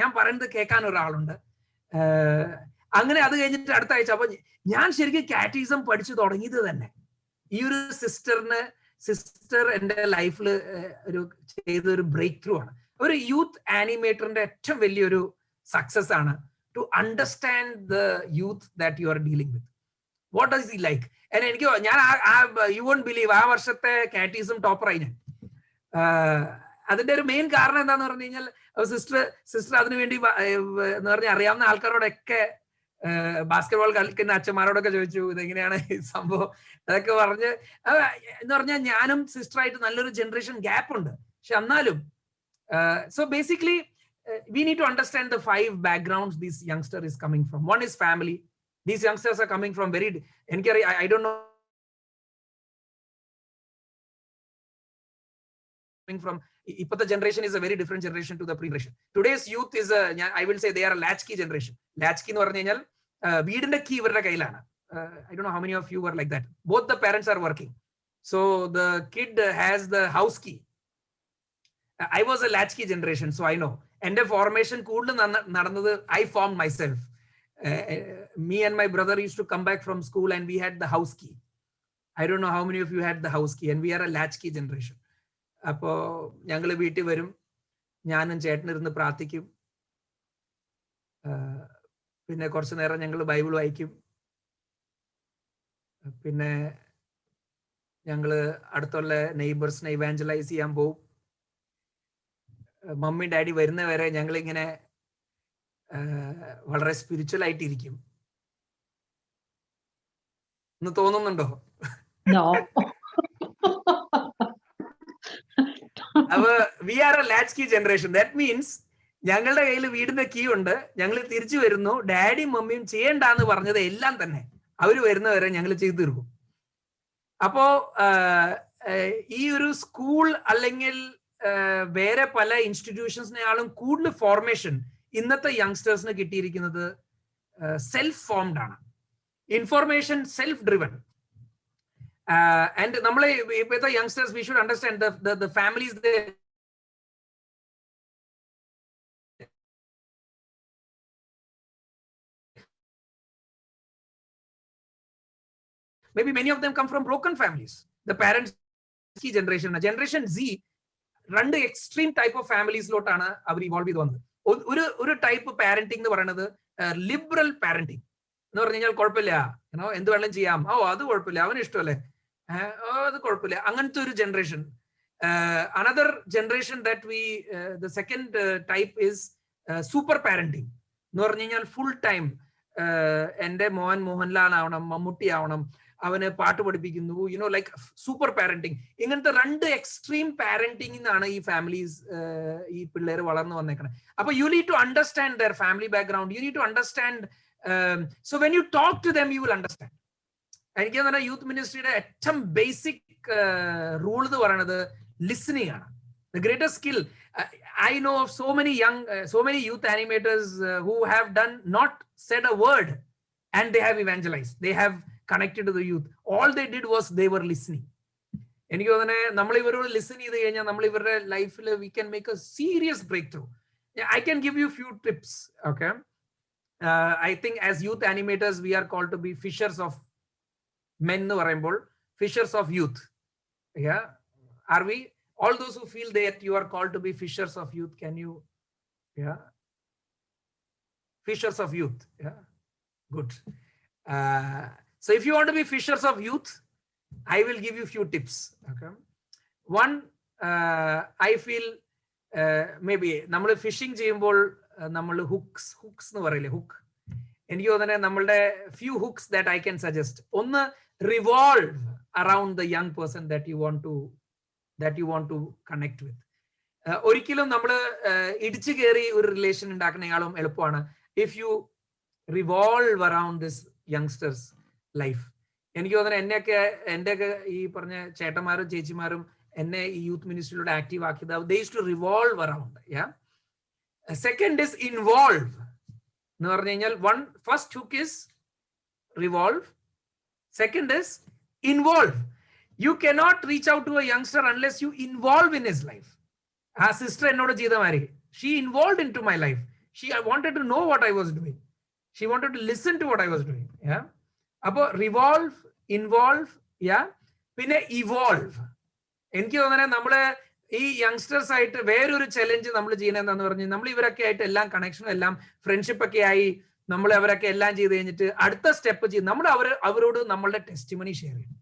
ഞാൻ പറയുന്നത് കേൾക്കാൻ ഒരാളുണ്ട്. അങ്ങനെ അത് കഴിഞ്ഞിട്ട് അടുത്ത ആഴ്ച, അപ്പൊ ഞാൻ ശരിക്കും കാറ്റിസം പഠിച്ചു തുടങ്ങിയത് തന്നെ ഈ ഒരു സിസ്റ്റർ എൻ്റെ ലൈഫിൽ ഒരു ചെയ്തൊരു ബ്രേക്ക് ത്രൂ ആണ്. ഒരു യൂത്ത് ആനിമേറ്ററിന്റെ ഏറ്റവും വലിയൊരു സക്സസ് ആണ് to understand the youth that you are dealing with. What does he like? എനിക്ക് ഞാൻ യു വോണ്ട് ബിലീവ്, ആ വർഷത്തെ കാറ്റിസം ടോപ്പറായി ഞാൻ. അതിന്റെ ഒരു മെയിൻ കാരണം എന്താന്ന് പറഞ്ഞു കഴിഞ്ഞാൽ, സിസ്റ്റർ അതിനു വേണ്ടി എന്ന് പറഞ്ഞാൽ അറിയാവുന്ന ആൾക്കാരോടൊക്കെ, ബാസ്കറ്റ്ബോൾ കളിക്കുന്ന അച്ഛന്മാരോടൊക്കെ ചോദിച്ചു, ഇതെങ്ങനെയാണ് ഈ സംഭവം, അതൊക്കെ പറഞ്ഞ് എന്ന് പറഞ്ഞാൽ ഞാനും സിസ്റ്ററായിട്ട് നല്ലൊരു ജനറേഷൻ ഗ്യാപ്പ് ഉണ്ട്. പക്ഷെ എന്നാലും so basically we need to understand the 5 backgrounds this youngster is coming from. One is family. These youngsters are coming from very, I don't know, from the generation is a very different generation to the pre-generation. Today's youth is I will say they are a latchkey generation. Latchkey എന്ന് പറഞ്ഞു കഴിഞ്ഞാൽ വീടിന്റെ key ഇവരുടെ കയ്യിലാണ്. I don't know how many of you were like that. Both the parents are working, so the kid has the house key. I was a latchkey generation, so I know. And the formation കൂടുതൽ നടന്നത്, I formed myself. Me and my brother used to come back from school and we had the house key. I don't know how many of you had the house key, and we are a latchkey generation. അപ്പോ ഞങ്ങള് വീട്ടിൽ വരും, ഞാനും ചേട്ടനിരുന്ന് പ്രാർത്ഥിക്കും, പിന്നെ കുറച്ചു നേരം ഞങ്ങൾ ബൈബിൾ വായിക്കും, പിന്നെ ഞങ്ങള് അടുത്തുള്ള നെയ്ബേഴ്സിനെ ഇവാഞ്ചലൈസ് ചെയ്യാൻ പോകും. മമ്മി ഡാഡി വരുന്നവരെ ഞങ്ങളിങ്ങനെ വളരെ സ്പിരിച്വൽ ആയിട്ടിരിക്കും എന്ന് തോന്നുന്നുണ്ടോ? No. അപ്പൊ we are a latch key generation. That means ഞങ്ങളുടെ കയ്യിൽ വീടിന്റെ കീ ഉണ്ട്, ഞങ്ങൾ തിരിച്ചു വരുന്നു, ഡാഡിയും മമ്മിയും ചെയ്യണ്ടെന്ന് പറഞ്ഞത് എല്ലാം തന്നെ അവര് വരുന്നവരെ ഞങ്ങൾ ചെയ്തു തീർക്കും. അപ്പോ ഈ ഒരു സ്കൂൾ അല്ലെങ്കിൽ വേറെ പല ഇൻസ്റ്റിറ്റ്യൂഷൻസിനെക്കാളും കൂടുതൽ ഫോർമേഷൻ ഇന്നത്തെ യങ്സ്റ്റേഴ്സിന് കിട്ടിയിരിക്കുന്നത് സെൽഫ് ഫോംഡ് ആണ്. Information self driven. ആൻഡ് നമ്മളെ ഇപ്പോഴത്തെ youngsters we should understand the families maybe many of them come from broken families. The parents key generation Z രണ്ട് എക്സ്ട്രീം ടൈപ്പ് ഓഫ് ഫാമിലീസിലോട്ടാണ് അവർ ഇവോൾവ് ചെയ്ത് വന്നത്. ഒരു ടൈപ്പ് പാരന്റിംഗ് എന്ന് പറയുന്നത് ലിബറൽ പാരന്റിംഗ് എന്ന് പറഞ്ഞു കഴിഞ്ഞാൽ കുഴപ്പമില്ല, എന്ത് വേണമെങ്കിലും ചെയ്യാം, അത് കുഴപ്പമില്ല, അവന് ഇഷ്ടമല്ലേ, അത് കുഴപ്പമില്ല, അങ്ങനത്തെ ഒരു generation. Another generation that we the second type is super parenting എന്ന് പറഞ്ഞു കഴിഞ്ഞാൽ ഫുൾ ടൈം എന്റെ മോഹൻ മോഹൻലാൽ ആവണം, മമ്മൂട്ടി ആവണം, അവന് പാട്ട് പഠിപ്പിക്കുന്നു, ലൈക്ക് സൂപ്പർ പാരന്റിങ്. ഇങ്ങനത്തെ രണ്ട് എക്സ്ട്രീം പാരന്റിംഗിന്നാണ് ഈ ഫാമിലീസ് ഈ പിള്ളേർ വളർന്നു വന്നേക്കണേ. അപ്പൊ you need to understand their family background, you need to understand. So when you talk to them you will understand. എനിക്ക് തന്നെ യൂത്ത് മിനിസ്ട്രിയുടെ ഏറ്റവും ബേസിക് റൂൾ എന്ന് പറയുന്നത് ലിസണിങ് ആണ്. The greatest skill. I know of so many youth animators who have not said a word and they have evangelized. They have connected to the youth. All they did was they were listening. എനിക്ക് തോന്നുന്നു നമ്മൾ ഇവരോട് listen ചെയ്ത് കഴിഞ്ഞാൽ നമ്മൾ ഇവരുടെ ലൈഫിൽ we can make a serious breakthrough. I can give you few tips. Okay. I think as youth animators we are called to be fishers of men എന്ന് പറയുമ്പോൾ fishers of youth. Yeah. Are we? All those who feel that you are called to be fishers of youth, can you? Yeah. Fishers of youth. Yeah. Good. So if you want to be fishers of youth, I will give you few tips. Okay. One, I feel maybe നമ്മൾ phishing ചെയ്യുമ്പോൾ നമ്മൾ hooks എന്ന് പറയില്ലേ, hook. എനിക്ക് തോന്നുന്നത് നമ്മളുടെ few hooks that I can suggest. ഒന്ന്, revolve around the young person that you want to connect with. ഒരിക്കലും നമ്മൾ ഇടിച്ചു കയറി ഒരു റിലേഷൻ ഉണ്ടാക്കുന്നതിനേക്കാളും എളുപ്പമാണ് if you revolve around this youngsters life. എനിക്ക് തോന്നുന്നത് എന്റെയൊക്കെ ഈ പറഞ്ഞ ചേട്ടന്മാരും ചേച്ചിമാരും എന്നെ ഈ യൂത്ത് മിനിസ്ട്രിയിലൂടെ ആക്റ്റീവ് ആക്കിയത് they used to revolve around. Yeah. Second is involve എന്ന് പറഞ്ഞു കഴിഞ്ഞാൽ first hook is revolve, second is involve. You cannot reach out to a youngster unless you involve in his life. ആ sister എന്നോട് ചെയ്ത മാതിരി, she involved into my life. I wanted to know what I was doing. She wanted to listen to what I was doing. Yeah. അപ്പോ revolve, involve, yeah. പിന്നെ evolve. എനിക്ക് തോന്നുന്നത് നമ്മള് ഈ യങ്സ്റ്റേഴ്സ് ആയിട്ട് വേറൊരു ചലഞ്ച് നമ്മൾ ചെയ്യുന്നത് എന്താന്ന് പറഞ്ഞാൽ നമ്മൾ ഇവരൊക്കെ ആയിട്ട് എല്ലാം കണക്ഷനും എല്ലാം ഫ്രണ്ട്ഷിപ്പ് ഒക്കെ ആയി നമ്മൾ അവരൊക്കെ എല്ലാം ചെയ്ത് കഴിഞ്ഞിട്ട് അടുത്ത സ്റ്റെപ്പ് ചെയ്ത് നമ്മൾ അവരോട് നമ്മളുടെ ടെസ്റ്റിമണി ഷെയർ ചെയ്യണം.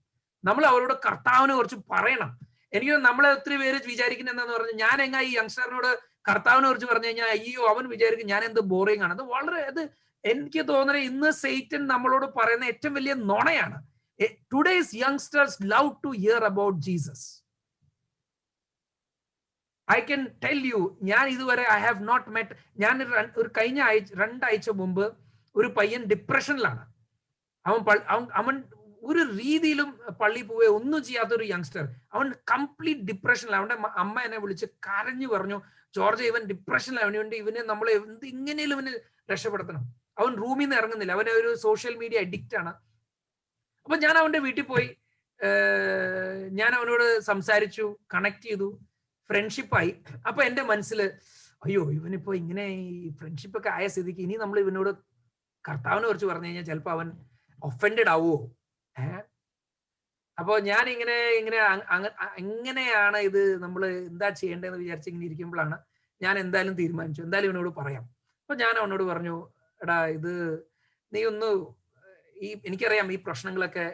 നമ്മൾ അവരോട് കർത്താവിനെ കുറിച്ച് പറയണം. എനിക്ക് നമ്മളെ ഒത്തിരി പേര് വിചാരിക്കുന്നത് എന്താന്ന് പറഞ്ഞാൽ ഞാൻ എങ്ങനെ ഈ യങ്സ്റ്ററിനോട് കർത്താവിനെ കുറിച്ച് പറഞ്ഞു കഴിഞ്ഞാൽ അയ്യോ അവൻ വിചാരിക്കും ഞാൻ എന്ത് ബോറിംഗ് ആണ്. അത് എനിക്ക് തോന്നുന്നത് ഇന്ന് സൈറ്റൻ നമ്മളോട് പറയുന്ന ഏറ്റവും വലിയ നുണയാണ്. Today's youngsters love to hear about Jesus. I can tell you, ഞാൻ ഇതുവരെ I have not met. ഞാൻ ഒരു കഴിഞ്ഞ 2 ആഴ്ച മുമ്പ് ഒരു പയ്യൻ ഡിപ്രഷനിലാണ്. അവൻ ഒരു രീതിയിലും പള്ളി പോവേ ഒന്നും ചെയ്യാത്തൊരു യങ്സ്റ്റർ. അവൻ കംപ്ലീറ്റ് ഡിപ്രഷനിൽ. അവന്റെ അമ്മ എന്നെ വിളിച്ച് കരഞ്ഞു പറഞ്ഞു, ജോർജ് ഇവൻ ഡിപ്രഷനിൽ, അവന് വേണ്ടി ഇവനെ നമ്മളെ ഇങ്ങനെയും ഇവന് രക്ഷപ്പെടുത്തണം. അവൻ റൂമിൽ നിന്ന് ഇറങ്ങുന്നില്ല, അവന് ഒരു സോഷ്യൽ മീഡിയ അഡിക്റ്റ് ആണ്. അപ്പൊ ഞാൻ അവന്റെ വീട്ടിൽ പോയി, ഞാൻ അവനോട് സംസാരിച്ചു, കണക്ട് ചെയ്തു, ഫ്രണ്ട്ഷിപ്പായി. അപ്പൊ എന്റെ മനസ്സിൽ അയ്യോ ഇവനിപ്പോ ഇങ്ങനെ ഈ ഫ്രണ്ട്ഷിപ്പ് ഒക്കെ ആയ സ്ഥിതിക്ക് ഇനി നമ്മൾ ഇവനോട് കർത്താവിനെ കുറിച്ച് പറഞ്ഞു കഴിഞ്ഞാൽ ചിലപ്പോ അവൻ ഒഫൻഡഡ് ആവോ. അപ്പൊ ഞാൻ എങ്ങനെയാണ് ഇത് നമ്മൾ എന്താ ചെയ്യേണ്ടതെന്ന് വിചാരിച്ച് ഇങ്ങനെ ഇരിക്കുമ്പോഴാണ് ഞാൻ എന്തായാലും തീരുമാനിച്ചു, എന്തായാലും ഇവനോട് പറയാം. അപ്പൊ ഞാൻ അവനോട് പറഞ്ഞു, എടാ ഇത് നീ ഒന്ന് എനിക്കറിയാം ഈ പ്രശ്നങ്ങളൊക്കെ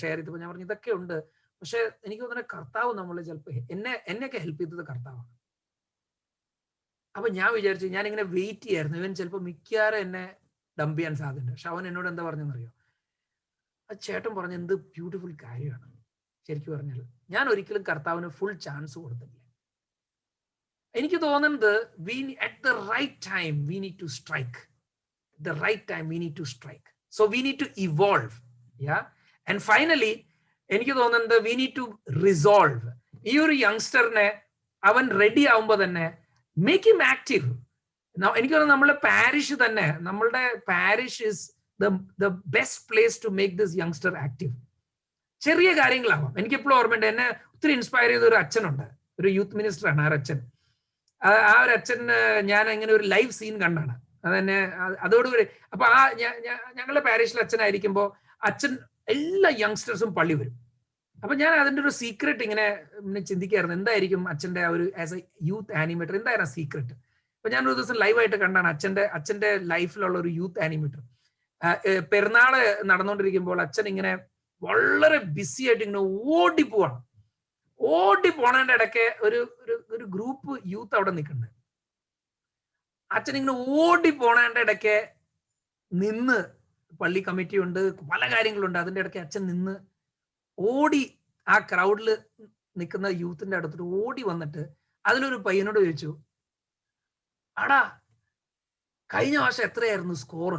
ഷെയർ ചെയ്തപ്പോ ഞാൻ പറഞ്ഞു ഇതൊക്കെ ഉണ്ട്, പക്ഷെ എനിക്ക് തോന്നുന്നത് കർത്താവ് നമ്മൾ ചിലപ്പോൾ എന്നെയൊക്കെ ഹെൽപ്പ് ചെയ്തത് കർത്താവാണ്. അപ്പൊ ഞാൻ വിചാരിച്ചു, ഞാൻ ഇങ്ങനെ വെയിറ്റ് ചെയ്യായിരുന്നു, ഇവൻ ചിലപ്പോൾ മിക്കവാറും എന്നെ ഡംപ് ചെയ്യാൻ സാധ്യതയുണ്ട്. പക്ഷെ അവൻ എന്നോട് എന്താ പറഞ്ഞെന്നറിയോ? ആ ചേട്ടൻ പറഞ്ഞ എന്ത് ബ്യൂട്ടിഫുൾ കാര്യമാണ്. ശരിക്കും പറഞ്ഞാൽ ഞാൻ ഒരിക്കലും കർത്താവിന് ഫുൾ ചാൻസ് കൊടുത്തില്ല. എനിക്ക് തോന്നുന്നത് at the right time we need to strike. The right time we need to strike. So we need to evolve. Yeah. And finally, എനിക്ക് തോന്നുന്നത് we need to resolve. ഈ ഒരു യങ്സ്റ്ററിനെ അവൻ റെഡി ആവുമ്പോൾ തന്നെ മേക്ക് ഹിം ആക്റ്റീവ്. എനിക്ക് തോന്നുന്നു നമ്മളെ പാരിഷ് തന്നെ, നമ്മളുടെ parish is the best place to make this youngster active. ചെറിയ കാര്യങ്ങളാവാം. എനിക്ക് എപ്പോഴും ഓർമ്മയുണ്ട്, എന്നെ ഒത്തിരി ഇൻസ്പയർ ചെയ്ത ഒരു അച്ഛനുണ്ട്, ഒരു യൂത്ത് മിനിസ്റ്റർ ആണ് ആ അച്ഛൻ. ആ ഒരു അച്ഛൻ ഞാൻ ഇങ്ങനെ ഒരു ലൈവ് സീൻ കണ്ടാണ് അതെന്നെ. അതോടുകൂടി അപ്പൊ ഞങ്ങളുടെ പാരിഷിൽ അച്ഛനായിരിക്കുമ്പോൾ അച്ഛൻ എല്ലാ യങ്സ്റ്റേഴ്സും പള്ളി വരും. അപ്പൊ ഞാൻ അതിന്റെ ഒരു സീക്രട്ട് ഇങ്ങനെ ചിന്തിക്കായിരുന്നു, എന്തായിരിക്കും അച്ഛന്റെ ഒരു ആസ് എ യൂത്ത് ആനിമേറ്റർ എന്തായിരുന്നു സീക്രട്ട്. അപ്പൊ ഞാൻ ഒരു ദിവസം ലൈവായിട്ട് കണ്ടാണ് അച്ഛന്റെ ലൈഫിലുള്ള ഒരു യൂത്ത് ആനിമേറ്റർ. പെരുന്നാള് നടന്നുകൊണ്ടിരിക്കുമ്പോൾ അച്ഛൻ ഇങ്ങനെ വളരെ ബിസി ആയിട്ട് ഇങ്ങനെ ഓടി പോണതിന്റെ ഇടയ്ക്ക് ഒരു ഗ്രൂപ്പ് യൂത്ത് അവിടെ നിൽക്കുന്നുണ്ട്. അച്ഛൻ ഇങ്ങനെ ഓടി പോണതിന്റെ ഇടയ്ക്ക് നിന്ന്, പള്ളി കമ്മിറ്റി ഉണ്ട്, പല കാര്യങ്ങളുണ്ട്, അതിന്റെ ഇടയ്ക്ക് അച്ഛൻ നിന്ന് ഓടി ആ ക്രൗഡിൽ നിൽക്കുന്ന യൂത്തിന്റെ അടുത്തോട്ട് ഓടി വന്നിട്ട് അതിലൊരു പയ്യനോട് ചോദിച്ചു, ആടാ കഴിഞ്ഞ വർഷം എത്രയായിരുന്നു സ്കോർ?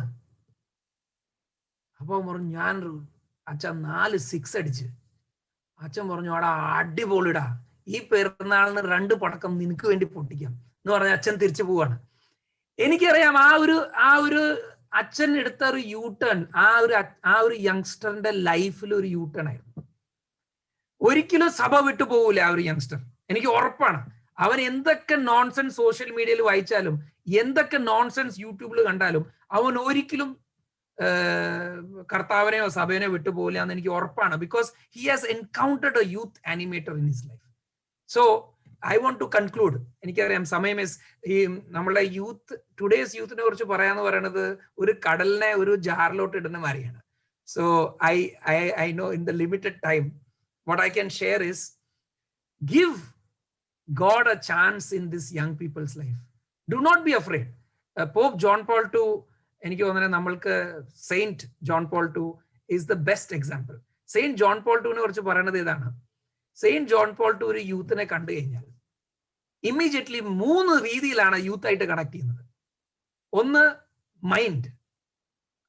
അപ്പൊ പറഞ്ഞു, ഞാൻ അച്ഛൻ 4 6 അടിച്ച്. അച്ഛൻ പറഞ്ഞു, ആടാ അടിപൊളിടാ, ഈ പെരുന്നാളിന് 2 പടക്കം നിനക്ക് വേണ്ടി പൊട്ടിക്കാം എന്ന് പറഞ്ഞ അച്ഛൻ തിരിച്ചു പോവാണ്. എനിക്കറിയാം ആ ഒരു അച്ഛൻ എടുത്ത ഒരു യൂ ടേൺ ആ ഒരു യങ്സ്റ്ററിന്റെ ലൈഫിൽ ഒരു യൂ ടേൺ ആയിരുന്നു. ഒരിക്കലും സഭ വിട്ടു പോകൂല ആ ഒരു യങ്സ്റ്റർ, എനിക്ക് ഉറപ്പാണ്. അവൻ എന്തൊക്കെ നോൺസെൻസ് സോഷ്യൽ മീഡിയയിൽ വായിച്ചാലും എന്തൊക്കെ നോൺസെൻസ് യൂട്യൂബിൽ കണ്ടാലും അവൻ ഒരിക്കലും കർത്താവിനെയോ സഭേനെയോ വിട്ടുപോകില്ല എന്ന് എനിക്ക് ഉറപ്പാണ്. Because he has encountered a youth animator in his life. So I want to conclude. എനിക്കറിയാം സമയം ഈ നമ്മളുടെ ടുഡേസ് യൂത്തിനെ കുറിച്ച് പറയാന്ന് പറയുന്നത് ഒരു കടലിനെ ഒരു ജാറിലോട്ട് ഇടുന്ന മാതിരിയാണ്. So I know in the limited time what I can share is give God a chance in this young people's life. Do not be afraid. Pope John Paul II, എനിക്ക് തോന്നുന്നത് നമ്മൾക്ക് saint John Paul II is the best example. Saint John Paul II കുറിച്ച് പറയുന്നത് ഇതാണ്. Saint John Paul II ഒരു യൂത്തിനെ കണ്ടു കഴിഞ്ഞാൽ immediately 3 രീതിയിലാണ് യൂത്ത് ആയിട്ട് കണക്ട് ചെയ്യുന്നത്. 1 മൈൻഡ്,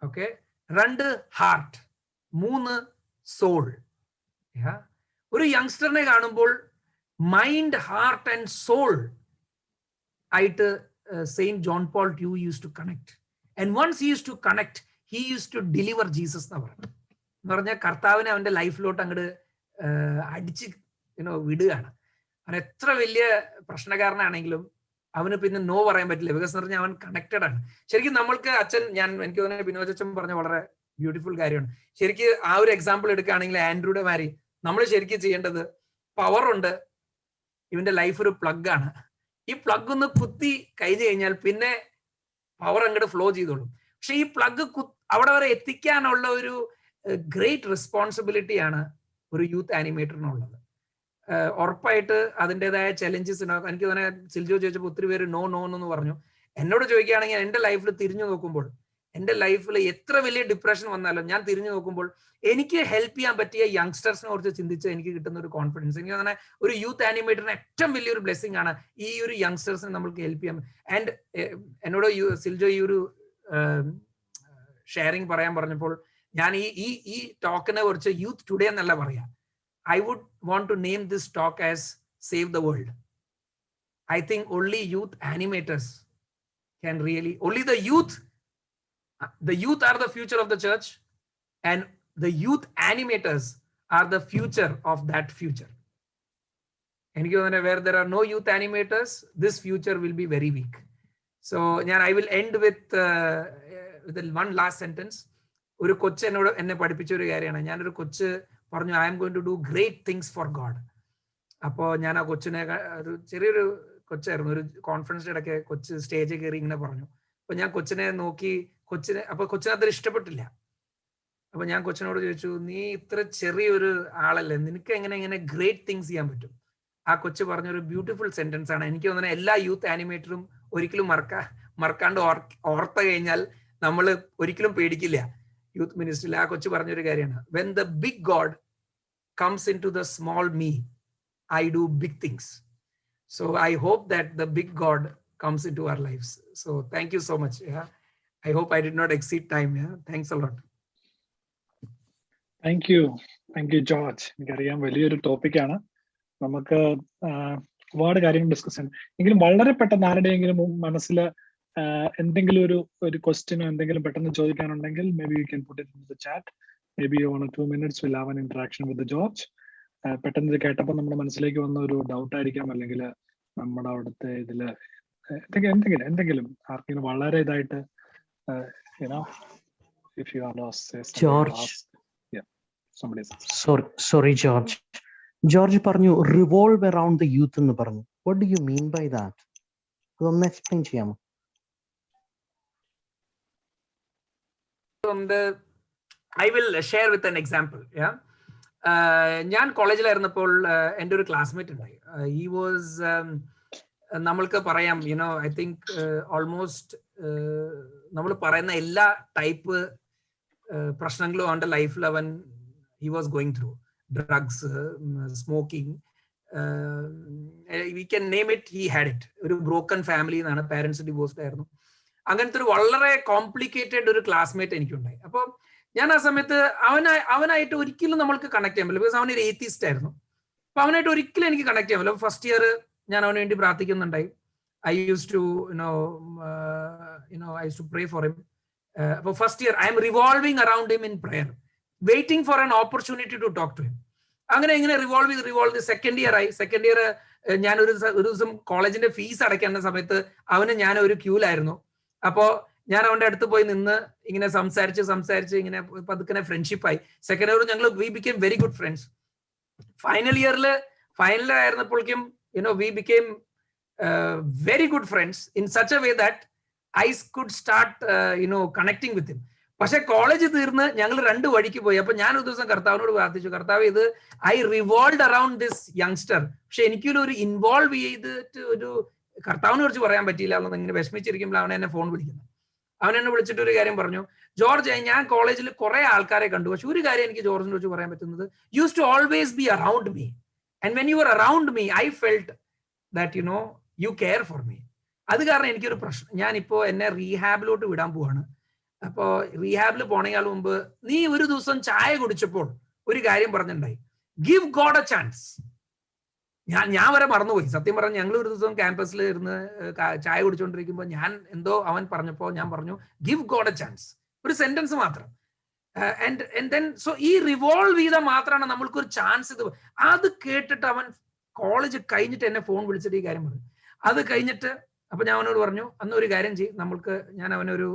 ഓക്കെ, 2 ഹാർട്ട്, 3 സോൾ. ഒരു യങ്സ്റ്ററിനെ കാണുമ്പോൾ മൈൻഡ്, ഹാർട്ട് ആൻഡ് സോൾ ആയിട്ട് saint John Paul II use to connect. And once he use to connect, he use to deliver Jesus എന്ന് പറഞ്ഞു. എന്ന് പറഞ്ഞാൽ കർത്താവിനെ അവന്റെ ലൈഫിലോട്ട് അങ്ങോട്ട് അടിച്ച് വിടുകയാണ്. അവൻ എത്ര വലിയ പ്രശ്നക്കാരനാണെങ്കിലും അവന് പിന്നെ നോ പറയാൻ പറ്റില്ല. ബിക്കോസ് എന്ന് പറഞ്ഞാൽ അവൻ കണക്റ്റഡ് ആണ്. ശരിക്കും നമ്മൾക്ക് എനിക്ക് തോന്നുന്നത് ബിനോജ് അച്ഛൻ പറഞ്ഞ വളരെ ബ്യൂട്ടിഫുൾ കാര്യമാണ്. ശരിക്കും ആ ഒരു എക്സാമ്പിൾ എടുക്കുകയാണെങ്കിൽ ആൻഡ്രൂയുടെ മാതിരി നമ്മൾ ശരിക്കും ചെയ്യേണ്ടത്, പവർ ഉണ്ട്, ഇവന്റെ ലൈഫ് ഒരു പ്ലഗ് ആണ്. ഈ പ്ലഗ് ഒന്ന് കുത്തി കഴിഞ്ഞു കഴിഞ്ഞാൽ പിന്നെ പവർ അങ്ങോട്ട് ഫ്ലോ ചെയ്തോളും. പക്ഷെ ഈ പ്ലഗ് അവിടെ വരെ എത്തിക്കാനുള്ള ഒരു ഗ്രേറ്റ് റെസ്പോൺസിബിലിറ്റിയാണ് ഒരു യൂത്ത് ആനിമേറ്ററിനുള്ളത്. ഉറപ്പായിട്ട് അതിൻ്റെതായ ചലഞ്ചസ് ഉണ്ടാകും. എനിക്ക് തന്നെ സിൽജോ ചോദിച്ചപ്പോൾ ഒത്തിരി പേര് നോ എന്ന് പറഞ്ഞു. എന്നോട് ചോദിക്കുകയാണെങ്കിൽ എൻ്റെ ലൈഫിൽ തിരിഞ്ഞു നോക്കുമ്പോൾ, എൻ്റെ ലൈഫിൽ എത്ര വലിയ ഡിപ്രഷൻ വന്നാലും ഞാൻ തിരിഞ്ഞു നോക്കുമ്പോൾ എനിക്ക് ഹെൽപ്പ് ചെയ്യാൻ പറ്റിയ യങ്സ്റ്റേഴ്സിനെ കുറിച്ച് ചിന്തിച്ച് എനിക്ക് കിട്ടുന്ന ഒരു കോൺഫിഡൻസ്, എനിക്ക് തന്നെ ഒരു യൂത്ത് ആനിമേറ്ററിന് ഏറ്റവും വലിയൊരു ബ്ലെസ്സിങ് ആണ് ഈ ഒരു യങ്സ്റ്റേഴ്സിനെ നമ്മൾക്ക് ഹെൽപ്പ് ചെയ്യാൻ. ആൻഡ് എന്നോട് സിൽജോ ഈ ഒരു ഷെയറിങ് പറയാൻ പറഞ്ഞപ്പോൾ ഞാൻ ഈ ടോക്കിനെ കുറിച്ച് യൂത്ത് ടുഡേ എന്നല്ല പറയാം. I would want to name this talk as Save the World. I think only youth animators can really, only the youth are the future of the church, and the youth animators are the future of that future. And where there are no youth animators, this future will be very weak. So I will end with one last sentence. ഒരു കൊച്ച് എന്നെ പഠിപ്പിച്ച ഒരു കാര്യമാണ്. ഞാനൊരു കൊച്ച് പറഞ്ഞു, I'm going to do great things for God. അപ്പോൾ ഞാൻ ആ കൊച്ചിനെ, ഒരു ചെറിയൊരു കൊച്ചായിരുന്നു, ഒരു കോൺഫറൻസിന്റെ ഇടയ്ക്ക് കൊച്ച് സ്റ്റേജിൽ കയറി ഇങ്ങനെ പറഞ്ഞു. അപ്പൊ ഞാൻ കൊച്ചിനെ നോക്കി, അപ്പൊ കൊച്ചിനത്ര ഇഷ്ടപ്പെട്ടില്ല. അപ്പൊ ഞാൻ കൊച്ചിനോട് ചോദിച്ചു, നീ ഇത്ര ചെറിയൊരു ആളല്ലേ, നിനക്ക് എങ്ങനെ ഗ്രേറ്റ് തിങ്സ് ചെയ്യാൻ പറ്റും? ആ കൊച്ചു പറഞ്ഞൊരു ബ്യൂട്ടിഫുൾ സെന്റൻസ് ആണ്. എനിക്ക് തോന്നുന്നത് എല്ലാ യൂത്ത് ആനിമേറ്ററും ഒരിക്കലും മറക്കാണ്ട് ഓർത്ത കഴിഞ്ഞാൽ നമ്മൾ ഒരിക്കലും പേടിക്കില്ല. യൂത്ത് മിനിസ്ട്രിയിൽ ആ കൊച്ചു പറഞ്ഞൊരു കാര്യമാണ്, when the big god comes into the small me, I do big things. So I hope that the big God comes into our lives. So thank you so much. Yeah, I hope I did not exceed time. Yeah, thanks a lot. Thank you George. എനിക്കറിയാം വലിയൊരു ടോപ്പിക്കാണ്, നമുക്ക് ഒരുപാട് കാര്യങ്ങൾ discuss ചെയ്യാം. എങ്കിലും വളരെ പെട്ടെന്ന് ആരുടെയെങ്കിലും മനസ്സിൽ എന്തെങ്കിലും ഒരു ക്വസ്റ്റ്യനോ എന്തെങ്കിലും പെട്ടെന്ന് ചോദിക്കാനുണ്ടെങ്കിൽ maybe you can put it in the chat. Maybe 1 or 2 minutes we'll have an interaction with the George. പെട്ടെന്ന് ഇത് കേട്ടപ്പോൾ നമ്മുടെ മനസ്സിലേക്ക് വന്ന ഒരു ഡൗട്ട് ആയിരിക്കാം, അല്ലെങ്കിൽ നമ്മുടെ അവിടുത്തെ ഇതില് എന്തെങ്കിലും ആർക്കെങ്കിലും വളരെ ഇതായിട്ട് if you are lost, George. Yeah, somebody else. Sorry George പറഞ്ഞു revolve around the youth എന്ന് പറഞ്ഞു. What do you mean by that? അതൊന്ന് എക്സ്പ്ലെയിൻ ചെയ്യാമോ? I will share with an example. Yeah, ഞാൻ കോളേജിലായിരുന്നപ്പോൾ എൻ്റെ ഒരു ക്ലാസ്മേറ്റ് ഉണ്ടായി. He was നമ്മൾക്ക് പറയാം, I think ഓൾമോസ്റ്റ് നമ്മൾ പറയുന്ന എല്ലാ ടൈപ്പ് പ്രശ്നങ്ങളും അവൻ്റെ ലൈഫിൽ he was going through. Drugs, smoking, we can name it, he had it. ഒരു ബ്രോക്കൺ ഫാമിലി എന്നാണ്, പാരൻസ് ഡിവോഴ്സ്ഡ് ആയിരുന്നു. അങ്ങനത്തെ ഒരു വളരെ കോംപ്ലിക്കേറ്റഡ് ഒരു ക്ലാസ്മേറ്റ് എനിക്കുണ്ടായി. അപ്പോൾ ഞാൻ ആ സമയത്ത് അവനായിട്ട് ഒരിക്കലും നമ്മൾക്ക് കണക്ട് ചെയ്യാൻ പറ്റില്ല, ബിക്കോസ് അവനൊരു ഏത്തിസ്റ്റ് ആയിരുന്നു. അപ്പൊ അവനായിട്ട് ഒരിക്കലും എനിക്ക് കണക്ട് ചെയ്യാൻ പറ്റില്ല. ഫസ്റ്റ് ഇയർ ഞാൻ അവന് വേണ്ടി പ്രാർത്ഥിക്കുന്നുണ്ടായി. I used to pray for him. അപ്പോൾ first year I am revolving around him in prayer, waiting for an opportunity to talk to him. അങ്ങനെ ഇങ്ങനെ റിവോൾവ് ചെയ്ത് സെക്കൻഡ് ഇയർ ഞാൻ ഒരു ദിവസം കോളേജിന്റെ ഫീസ് അടയ്ക്കേണ്ട സമയത്ത് ഞാൻ ഒരു ക്യൂലായിരുന്നു. അപ്പോ ഞാൻ അവന്റെ അടുത്ത് പോയി നിന്ന് ഇങ്ങനെ സംസാരിച്ച് ഇങ്ങനെ പതുക്കനെ ഫ്രണ്ട്ഷിപ്പായി. സെക്കൻഡ് ഇയർ ഞങ്ങൾ we became very good friends. Final ആയിരുന്നപ്പോഴേക്കും we became very good friends in such a way that I could start connecting with him. പക്ഷെ കോളേജ് തീർന്ന് ഞങ്ങൾ 2 വഴിക്ക് പോയി. അപ്പൊ ഞാൻ ഒരു ദിവസം കർത്താവിനോട് പ്രാർത്ഥിച്ചു, കർത്താവ് ഇത് I revolve around this youngster, പക്ഷെ എനിക്കൊരു ഇൻവോൾവ് ചെയ്തിട്ട് ഒരു കർത്താവിനെ കുറിച്ച് പറയാൻ പറ്റിയില്ല എന്നത് ഇങ്ങനെ വിഷമിച്ചിരിക്കുമ്പോൾ അവൻ എന്നെ ഫോൺ വിളിക്കുന്നു. അവൻ എന്നെ വിളിച്ചിട്ട് ഒരു കാര്യം പറഞ്ഞു, ജോർജ് ഞാൻ കോളേജിൽ കുറെ ആൾക്കാരെ കണ്ടു, പക്ഷെ ഒരു കാര്യം എനിക്ക് ജോർജിനെ കുറിച്ച് പറയാൻ പറ്റുന്നത്, use to always be around me, and when you are around me I felt that you care for me. അത് കാരണം എനിക്കൊരു പ്രശ്നം, ഞാനിപ്പോ എന്നെ റീഹാബിലോട്ട് വിടാൻ പോവാണ്. അപ്പോ റീഹാബിൽ പോണേക്കാൾ മുമ്പ് നീ ഒരു ദിവസം ചായ കുടിച്ചപ്പോൾ ഒരു കാര്യം പറഞ്ഞിട്ടുണ്ടായി, ഗിവ് ഗോഡ് എ ചാൻസ്. ഞാൻ വരെ മറന്നുപോയി സത്യം പറഞ്ഞ. ഞങ്ങൾ ഒരു ദിവസം ക്യാമ്പസിൽ ഇരുന്ന് ചായ കുടിച്ചുകൊണ്ടിരിക്കുമ്പോൾ അവൻ പറഞ്ഞപ്പോൾ ഞാൻ പറഞ്ഞു ഗിവ് ഗോഡ് എ ചാൻസ്, ഒരു സെന്റൻസ് മാത്രം. സോ ഈ റിവോൾവ് ചെയ്താൽ മാത്രമാണ് നമ്മൾക്കൊരു ചാൻസ്. അത് കേട്ടിട്ട് അവൻ കോളേജ് കഴിഞ്ഞിട്ട് എന്നെ ഫോൺ വിളിച്ചിട്ട് ഈ കാര്യം പറഞ്ഞു. അത് കഴിഞ്ഞിട്ട് അപ്പൊ ഞാൻ അവനോട് പറഞ്ഞു, അന്ന് ഒരു കാര്യം ചെയ്യും, ഞാൻ അവനൊരു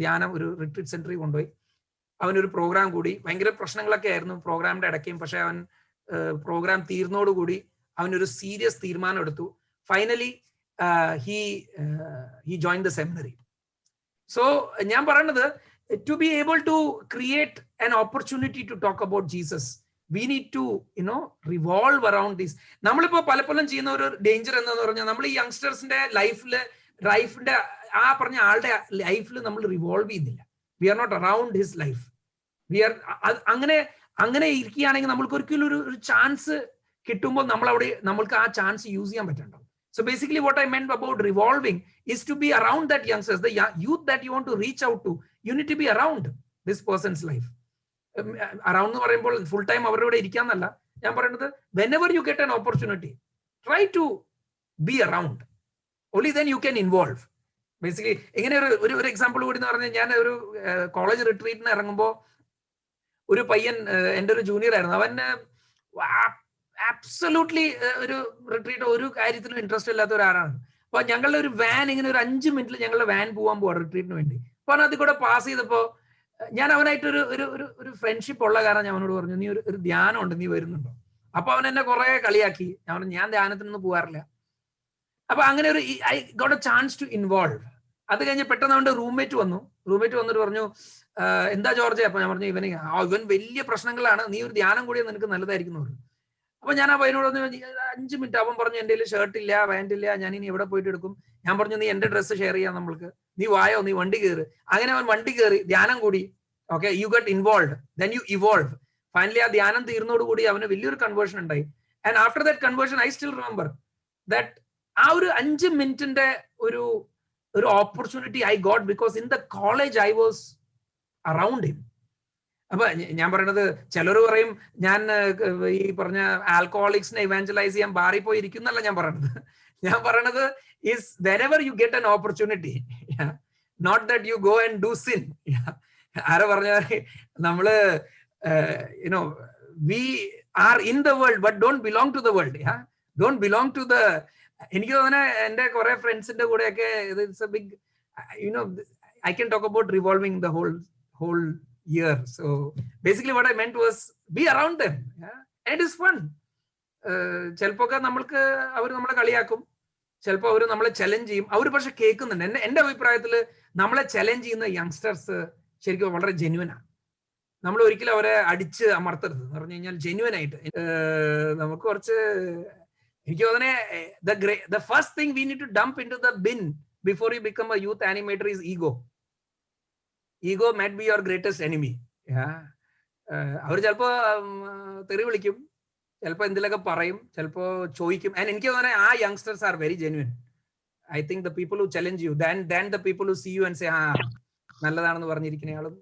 ധ്യാനം, ഒരു റിട്രീറ്റ് സെന്ററിൽ കൊണ്ടുപോയി. അവനൊരു പ്രോഗ്രാം കൂടി, ഭയങ്കര പ്രശ്നങ്ങളൊക്കെ ആയിരുന്നു പ്രോഗ്രാമിന്റെ ഇടയ്ക്കും. പക്ഷെ അവൻ പ്രോഗ്രാം തീർന്നോടുകൂടി അവനൊരു സീരിയസ് തീരുമാനം എടുത്തു. Finally he joined the seminary. So ഞാൻ പറയുന്നത്, to be able to create an opportunity to talk about Jesus, we need to revolve around this. നമ്മളിപ്പോ പലപ്പോഴും ചെയ്യുന്ന ഒരു ഡേഞ്ചർ എന്താന്ന് പറഞ്ഞാൽ, നമ്മൾ ഈ യങ്സ്റ്റേഴ്സിന്റെ ലൈഫിന്റെ ആ പറഞ്ഞ ആളുടെ ലൈഫിൽ നമ്മൾ റിവോൾവ് ചെയ്യുന്നില്ല. We are not around his life. We are അങ്ങനെ ഇരിക്കുകയാണെങ്കിൽ നമ്മൾക്ക് ഒരിക്കലും ഒരു ചാൻസ് കിട്ടുമ്പോൾ നമ്മൾക്ക് ആ ചാൻസ് യൂസ് ചെയ്യാൻ പറ്റണ്ടോ. So basically what I meant about revolving is to be around that youngsters, the youth that you want to reach out to, you need to be around this person's life. Around എന്ന് പറയുമ്പോൾ full time അവരുടെ കൂടെ ഇരിക്കാന്നല്ല ഞാൻ പറയുന്നത്. whenever you get an opportunity, try to be around. Only then you can involve. Basically എങ്ങനെ ഒരു example കൂടി എന്ന് പറഞ്ഞാൽ, ഞാൻ ഒരു കോളേജ് റിട്രീറ്റിന് ഇറങ്ങുമ്പോൾ ഒരു പയ്യൻ എൻ്റെ ഒരു ജൂനിയർ ആയിരുന്നു. അവൻ ആബ്സല്യൂട്ട്ലി ഒരു റിട്രീറ്റ് ഒരു കാര്യത്തിലും ഇൻട്രസ്റ്റ് ഇല്ലാത്ത ഒരാളാണ്. അപ്പൊ ഞങ്ങളുടെ ഒരു വാൻ ഇങ്ങനെ ഒരു 5 മിനിറ്റിൽ ഞങ്ങളുടെ വാൻ പോകാൻ പോവാ റിട്രീറ്റിന് വേണ്ടി. അപ്പൊ അവൻ അതിൽ കൂടെ പാസ് ചെയ്തപ്പോ ഞാൻ അവനായിട്ട് ഒരു ഫ്രണ്ട്ഷിപ്പ് ഉള്ള കാരണം ഞാൻ അവനോട് പറഞ്ഞു, നീ ഒരു ധ്യാനം ഉണ്ട്, നീ വരുന്നുണ്ടോ? അപ്പൊ അവൻ എന്നെ കുറെ കളിയാക്കി. ഞാൻ ധ്യാനത്തിനൊന്നും പോകാറില്ല. അപ്പൊ അങ്ങനെ I got a chance to involve. അത് കഴിഞ്ഞ് പെട്ടെന്ന് അവന്റെ റൂംമേറ്റ് വന്നിട്ട് പറഞ്ഞു, എന്താ ജോർജ്? അപ്പൊ ഞാൻ പറഞ്ഞു, ഇവൻ വലിയ പ്രശ്നങ്ങളാണ്, നീ ഒരു ധ്യാനം കൂടി നിനക്ക് നല്ലതായിരിക്കും എന്ന് പറഞ്ഞു. അപ്പൊ ഞാൻ ആ പയ്യനോട് 5 മിനിറ്റ്. അവൻ പറഞ്ഞു എന്റെ കയ്യിൽ ഷർട്ട് ഇല്ല, പാന്റ് ഇല്ല, ഞാൻ ഇനി എവിടെ പോയിട്ട് എടുക്കും. ഞാൻ പറഞ്ഞു നീ എന്റെ ഡ്രസ്സ് ഷെയർ ചെയ്യാം നമ്മൾക്ക്, നീ വായോ, നീ വണ്ടി കയറി. അങ്ങനെ അവൻ വണ്ടി കയറി, ധ്യാനം കൂടി. Okay, you get involve, then you evolve. Finally ആ ധ്യാനം തീർന്നോടുകൂടി അവന് വലിയൊരു കൺവേർഷൻ ഉണ്ടായി. And after that conversion I still remember that ആ ഒരു 5 മിനിറ്റിന്റെ ഒരു opportunity I got because in the college I was around him. അപ്പൊ ഞാൻ പറയണത്, ചിലർ പറയും ഞാൻ ഈ പറഞ്ഞ ആൽക്കഹോളിക്സിനെ ഇവാഞ്ചലൈസ് ചെയ്യാൻ ബാറിൽ പോയി ഇരിക്കുന്നല്ല ഞാൻ പറയണത്. ഞാൻ പറയണത് is whenever you get an opportunity, not that you go and do sin. ആരോ പറഞ്ഞ നമ്മള് you know we are in the world but don't belong to the world, don't belong to the. എനിക്ക് തോന്നുന്നു എന്റെ കുറെ ഫ്രണ്ട്സിന്റെ കൂടെയൊക്കെ it's a big you know I can talk about revolving the whole year. So basically what I meant was be around them, and it is fun. ചിലപ്പോക്കെ നമ്മൾക്ക് അവർ നമ്മളെ കളിയാക്കും, ചിലപ്പോൾ അവർ നമ്മളെ ചലഞ്ച് ചെയ്യും. അവർ പക്ഷെ കേൾക്കുന്നുണ്ട്. എന്റെ അഭിപ്രായത്തിൽ നമ്മളെ ചലഞ്ച് ചെയ്യുന്ന യങ്സ്റ്റേഴ്സ് ശരിക്കും വളരെ ജെന്യുവനാണ്. നമ്മൾ ഒരിക്കലും അവരെ അടിച്ച് അമർത്തരുത് എന്ന് പറഞ്ഞു കഴിഞ്ഞാൽ ജെന്യുവൻ ആയിട്ട് നമുക്ക് കുറച്ച്, എനിക്ക് തോന്നുന്നത് the first thing we need to dump into the bin before you become a youth animator is ego. Ego might be your greatest enemy. അവർ ചിലപ്പോ തെറി വിളിക്കും, ചിലപ്പോ എന്തിലൊക്കെ പറയും, ചിലപ്പോ ചോദിക്കും. ആൻഡ് എനിക്ക് തോന്നുന്നത് ആ youngsters are very genuine. I think the people who challenge you than the people who see you and say നല്ലതാണെന്ന് പറഞ്ഞിരിക്കുന്ന ആളും